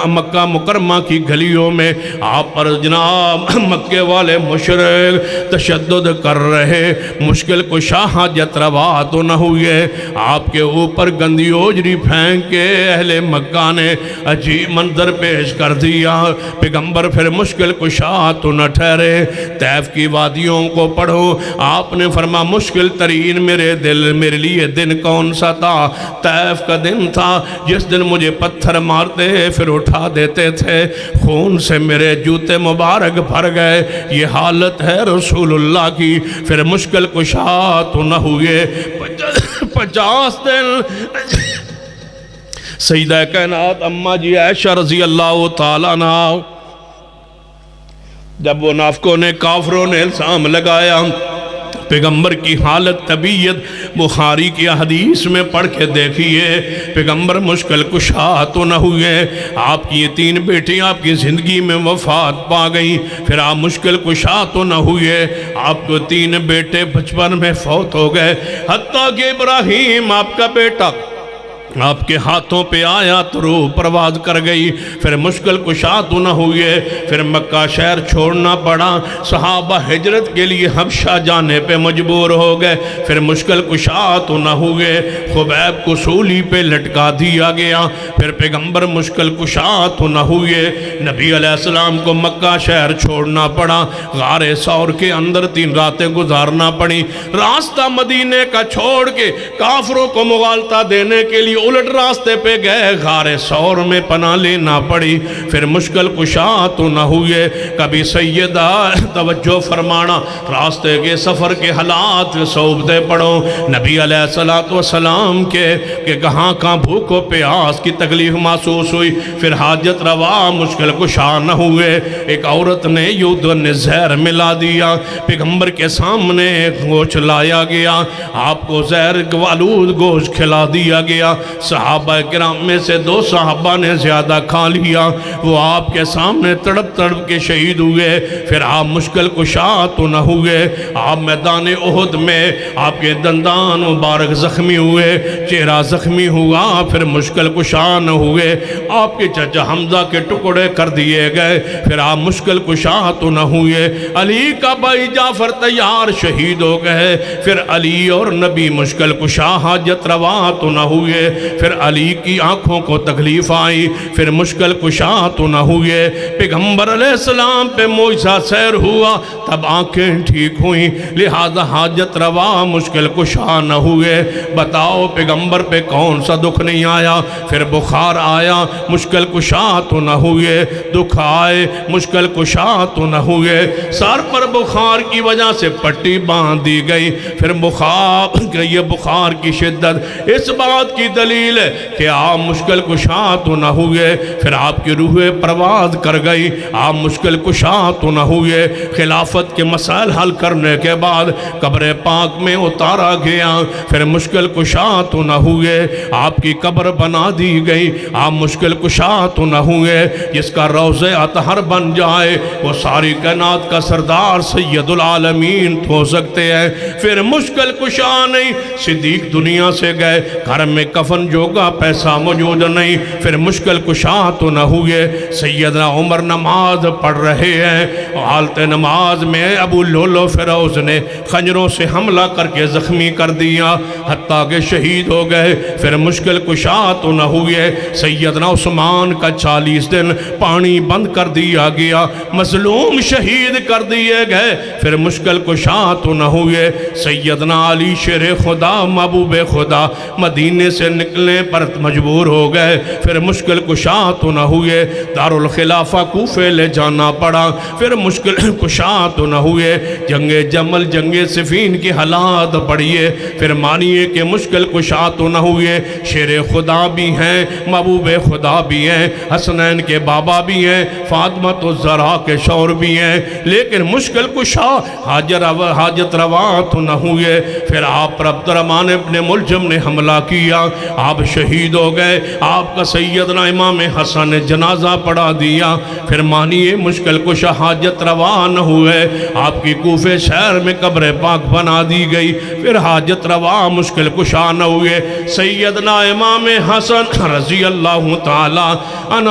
مکہ مکرمہ کی گلیوں میں آپ پر جناب مکے والے مشرک تشدد کر رہے مشکل کشا حاجت روا تو نہ ہوئے آپ کے اوپر گندی اوجری پھینک کے اہل مکہ نے عجیب منظر پیش کر دیا پیغمبر پھر مشکل کشا تو نہ ٹھہرے طیف کی وادیوں کو پڑھو آپ نے فرما مشکل ترین میرے لیے دن کون سا تھا طیف کا دن تھا جس دن مجھے پتھر مارتے پھر اٹھا دیتے تھے خون سے میرے جوتے مبارک بھر گئے یہ حالت ہے رسول اللہ کی پھر مشکل کشا تو نہ ہوئے 50 دن سیدہ کائنات اماں جی عائشہ رضی اللہ تعالیٰ عنہ جب وہ نافقوں نے کافروں نے الزام لگایا پیغمبر کی حالت طبیعت بخاری کی حدیث میں پڑھ کے دیکھیے پیغمبر مشکل کشا تو نہ ہوئے آپ کی یہ 3 بیٹی آپ کی زندگی میں وفات پا گئی پھر آپ مشکل کشا تو نہ ہوئے آپ کو 3 بیٹے بچپن میں فوت ہو گئے حتیٰ کہ ابراہیم آپ کا بیٹا آپ کے ہاتھوں پہ آیا تو روح پرواز کر گئی پھر مشکل کشا تو نہ ہوئے پھر مکہ شہر چھوڑنا پڑا صحابہ ہجرت کے لیے حبشہ جانے پہ مجبور ہو گئے پھر مشکل کشا تو نہ ہوئے خبیب کو سولی پہ لٹکا دیا گیا پھر پیغمبر مشکل کشا تو نہ ہوئے نبی علیہ السلام کو مکہ شہر چھوڑنا پڑا غار ثور کے اندر 3 راتیں گزارنا پڑی راستہ مدینے کا چھوڑ کے کافروں کو مغالطہ دینے کے لیے الٹ راستے پہ گئے، غار ثور میں پناہ لینا پڑی، پھر مشکل کشا تو نہ ہوئے۔ کبھی سیدہ توجہ فرمانا، راستے کے سفر کے حالات صحبتیں پڑھو نبی علیہ السلام کے کہ کہاں کہاں بھوک و پیاس کی تکلیف محسوس ہوئی، پھر حاجت روا مشکل کشا نہ ہوئے۔ ایک عورت نے یود نے زہر ملا دیا، پیغمبر کے سامنے گوشت لایا گیا، آپ کو زہر آلود گوشت کھلا دیا گیا۔ صحابہ کرام میں سے 2 صحابہ نے زیادہ کھا لیا، وہ آپ کے سامنے تڑپ تڑپ کے شہید ہوئے۔ پھر آپ مشکل کشا تو نہ ہوئے، آپ میدان احد میں آپ کے دندان مبارک زخمی ہوئے، چہرہ زخمی ہوا، پھر مشکل کشا نہ ہوئے۔ آپ کے چچا حمزہ کے ٹکڑے کر دیے گئے، پھر آپ مشکل کشا تو نہ ہوئے۔ علی کا بھائی جعفر تیار شہید ہو گئے، پھر علی اور نبی مشکل کشا حاجت روا تو نہ ہوئے۔ پھر علی کی آنکھوں کو تکلیف آئی، پھر مشکل کشا تو نہ ہوئے۔ پیغمبر علیہ السلام پہ معجزہ سیر ہوا، تب آنکھیں ٹھیک ہوئیں، لہذا حاجت روا مشکل کشا نہ ہوئے۔ بتاؤ پیغمبر پہ کون سا دکھ نہیں آیا؟ پھر بخار آیا، مشکل کشا تو نہ ہوئے۔ دکھ آئے، مشکل کشا تو نہ ہوئے۔ سر پر بخار کی وجہ سے پٹی باندھ دی گئی، پھر یہ بخار کی شدت اس بات کی دلیل ہے کہ آپ مشکل کشا تو نہ ہوئے۔ پھر آپ کی روح پرواز کر گئی، آپ مشکل کشا تو نہ ہوئے۔ خلافت کے مسائل حل کرنے کے بعد قبر پاک میں اتارا گیا، پھر مشکل کشا تو نہ ہوئے۔ آپ کی قبر بنا دی گئی، آپ مشکل کشا تو نہ ہوئے۔ جس کا روضہ اطہر بن جائے وہ ساری کائنات کا سردار سید العالمین ہو سکتے ہیں، پھر مشکل کشا نہیں۔ صدیق دنیا سے گئے، گھر میں کفن جوگا پیسہ موجود نہیں، پھر مشکل کشا تو نہ ہوئے۔ سیدنا عمر نماز پڑھ رہے ہیں، حالت نماز میں ابو لولو فیروز نے خنجروں سے حملہ کر کے زخمی کر دیا، حتیٰ کہ شہید ہو گئے، پھر مشکل کشا تو نہ ہوئے۔ سیدنا عثمان کا 40 دن پانی بند کر دیا گیا، مظلوم شہید کر دیے گئے، پھر مشکل کشا تو نہ ہوئے۔ سیدنا علی شیر خدا محبوب خدا مدینے سے نکلنے پر مجبور ہو گئے، پھر مشکل کشا تو نہ ہوئے۔ دارالخلافہ کوفے لے جانا پڑا، پھر مشکل کشا تو نہ ہوئے۔ جنگ جمل جنگ صفین کی حالات پڑھیے، پھر مانیے کہ مشکل کشا تو نہ ہوئے۔ شیر خدا بھی ہیں، محبوب خدا بھی ہیں، حسنین کے بابا بھی ہیں، فاطمہ الزہرا کے شوہر بھی ہیں، لیکن مشکل کشا حاجت روا تو نہ ہوئے۔ پھر آپ پر عبد الرحمن ابن ملجم نے حملہ کیا، آپ شہید ہو گئے، آپ کا سیدنا امام حسن نے جنازہ پڑھا دیا، پھر مانیے مشکل کشا حاجت روا نہ ہوئے۔ آپ کی کوفے شہر میں قبر پاک بنا دی گئی، پھر حاجت روا مشکل کشا نہ ہوئے۔ سیدنا امام حسن رضی اللہ تعالی عنہ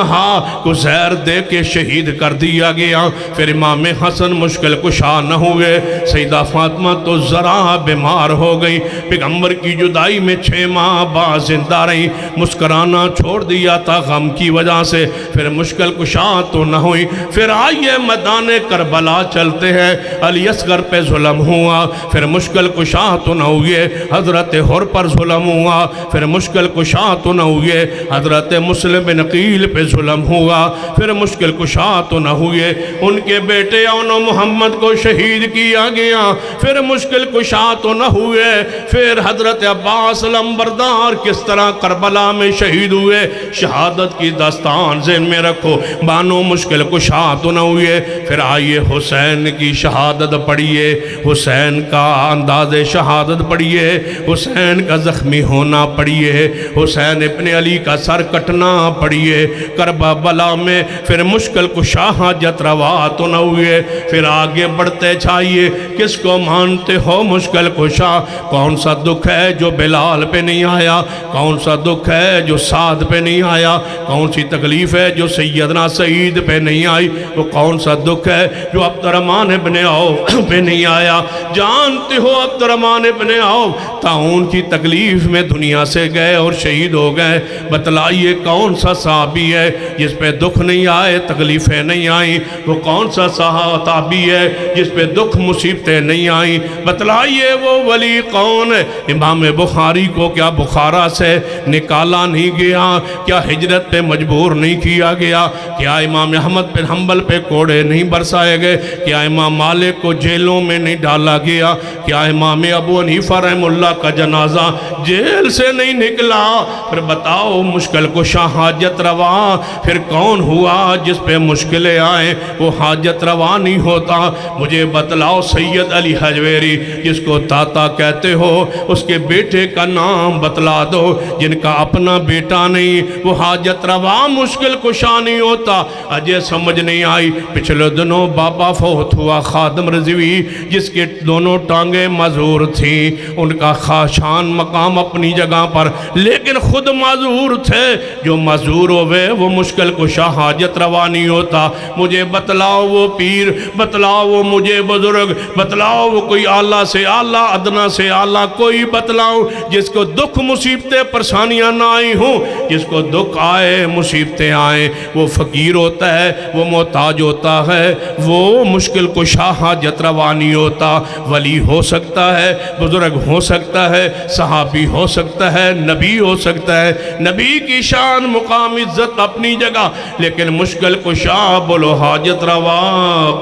کو زہر دے کے شہید کر دیا گیا، پھر امام حسن مشکل کشا نہ ہوئے۔ سیدہ فاطمہ الزہرا بیمار ہو گئی، پیغمبر کی جدائی میں 6 ماہ بعد زندہ رہی، مسکرانا چھوڑ دیا تھا غم کی وجہ سے، پھر مشکل کشا تو نہ ہوئی۔ پھر آئیے میدان کربلا چلتے ہیں، علی اصغر پہ ظلم ہوا، پھر مشکل کشا تو نہ ہوئے۔ حضرت حر پر ظلم ہوا، پھر مشکل کشا تو نہ ہوئے۔ حضرت مسلم بن عقیل پہ ظلم ہوا، پھر مشکل کشا تو نہ ہوئے۔ ان کے بیٹے اون محمد کو شہید کیا گیا، پھر مشکل کشا تو نہ ہوئے۔ پھر حضرت عباس لمبردار کس طرح کربلا میں شہید ہوئے، شہادت کی داستان ذہن میں رکھو، بانو مشکل کشا تو نہ ہوئے۔ پھر آئیے حسین کی شہادت پڑھیے، حسین کا انداز شہادت پڑھیے، حسین کا زخمی ہونا پڑھیے، حسین ابن علی کا سر کٹنا پڑھیے کربلا میں، پھر مشکل کشا حاجت روا تو نہ ہوئے۔ پھر آگے بڑھتے چاہیے، کس کو مانتے ہو مشکل کشا؟ کون سا دکھ ہے جو بلال پہ نہیں آیا؟ کون سا دکھ ہے جو سعد پہ نہیں آیا؟ کون سی تکلیف ہے جو سیدنا سعید پہ نہیں آئی؟ وہ کون سا دکھ ہے جو عبد الرحمن ابن عوف پہ نہیں آیا؟ جانتے ہو عبد الرحمن ابن عوف طاعون کی تکلیف میں دنیا سے گئے اور شہید ہو گئے، بتلائیے کون سا صحابی ہے جس پہ دکھ نہیں آئے، تکلیفیں نہیں آئیں؟ وہ کون سا صحابی ہے جس پہ دکھ مصیبتیں نہیں آئیں؟ بتلائیے وہ ولی کون ہے؟ امام بخاری کو کیا بخارا سے نکالا نہیں گیا؟ کیا ہجرت پہ مجبور نہیں کیا گیا؟ کیا امام احمد بن حنبل پہ کوڑے نہیں برسائے گئے؟ کیا امام مالک کو جیلوں میں نہیں ڈالا گیا؟ کیا امام ابو حنیفہ رحم اللہ کا جنازہ جیل سے نہیں نکلا؟ پھر بتاؤ مشکل کشا حاجت روا پھر کون ہوا جس پہ مشکلیں آئیں وہ حاجت روا نہیں ہوتا؟ مجھے بتلاؤ سید علی حجویری جس کو تاتا کہتے ہو اس کے بیٹے کا نام بتلا دو، جن کا اپنا بیٹا نہیں وہ حاجت روا مشکل کشا نہیں ہوتا۔ اجے سمجھ نہیں آئی، پچھلے دنوں بابا فوت ہوا خادم رضوی جس کے دونوں ٹانگیں معذور تھیں، ان کا خاشان مقام اپنی جگہ پر لیکن خود معذور تھے۔ جو معذور ہوئے وہ مشکل کشا حاجت روا نہیں ہوتا۔ مجھے بتلاؤ وہ پیر، بتلاؤ وہ مجھے بزرگ، بتلاؤ وہ کوئی اعلیٰ سے اعلیٰ ادنا سے اعلیٰ کوئی بتلاؤ جس کو دکھ مصیبتیں پریشانیاں نہ آئی ہوں۔ جس کو دکھ آئے مصیبتیں آئیں وہ فقیر ہوتا ہے، وہ محتاج ہوتا ہے، وہ مشکل کشا حاجت روا نہیں ہوتا۔ ولی ہو سکتا ہے، بزرگ ہو سکتا ہے، صحابی ہو سکتا ہے، نبی ہو سکتا ہے، نبی کی شان مقام عزت اپنی جگہ، لیکن مشکل کشا بولو حاجت روا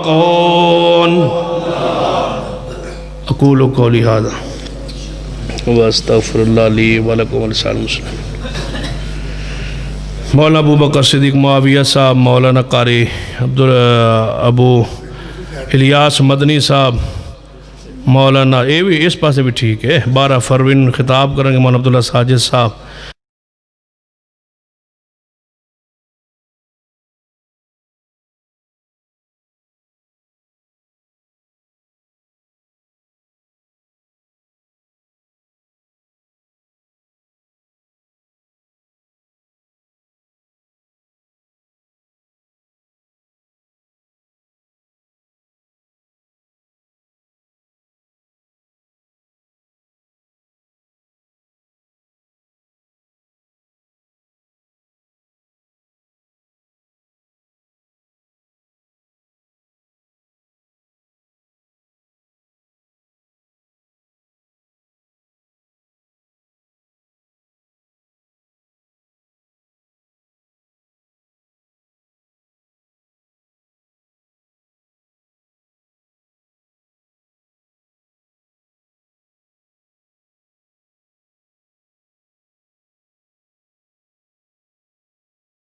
کون؟ اقول قولی ھذا واستغفر اللہ لی ولکم ولسائر المسلمین۔ مولانا ابو بکر صدیق معاویہ صاحب، مولانا قاری ابو الیاس مدنی صاحب، مولانا یہ بھی اس پاسے بھی ٹھیک ہے، 12 فروری خطاب کریں گے مولانا عبداللہ ساجد صاحب،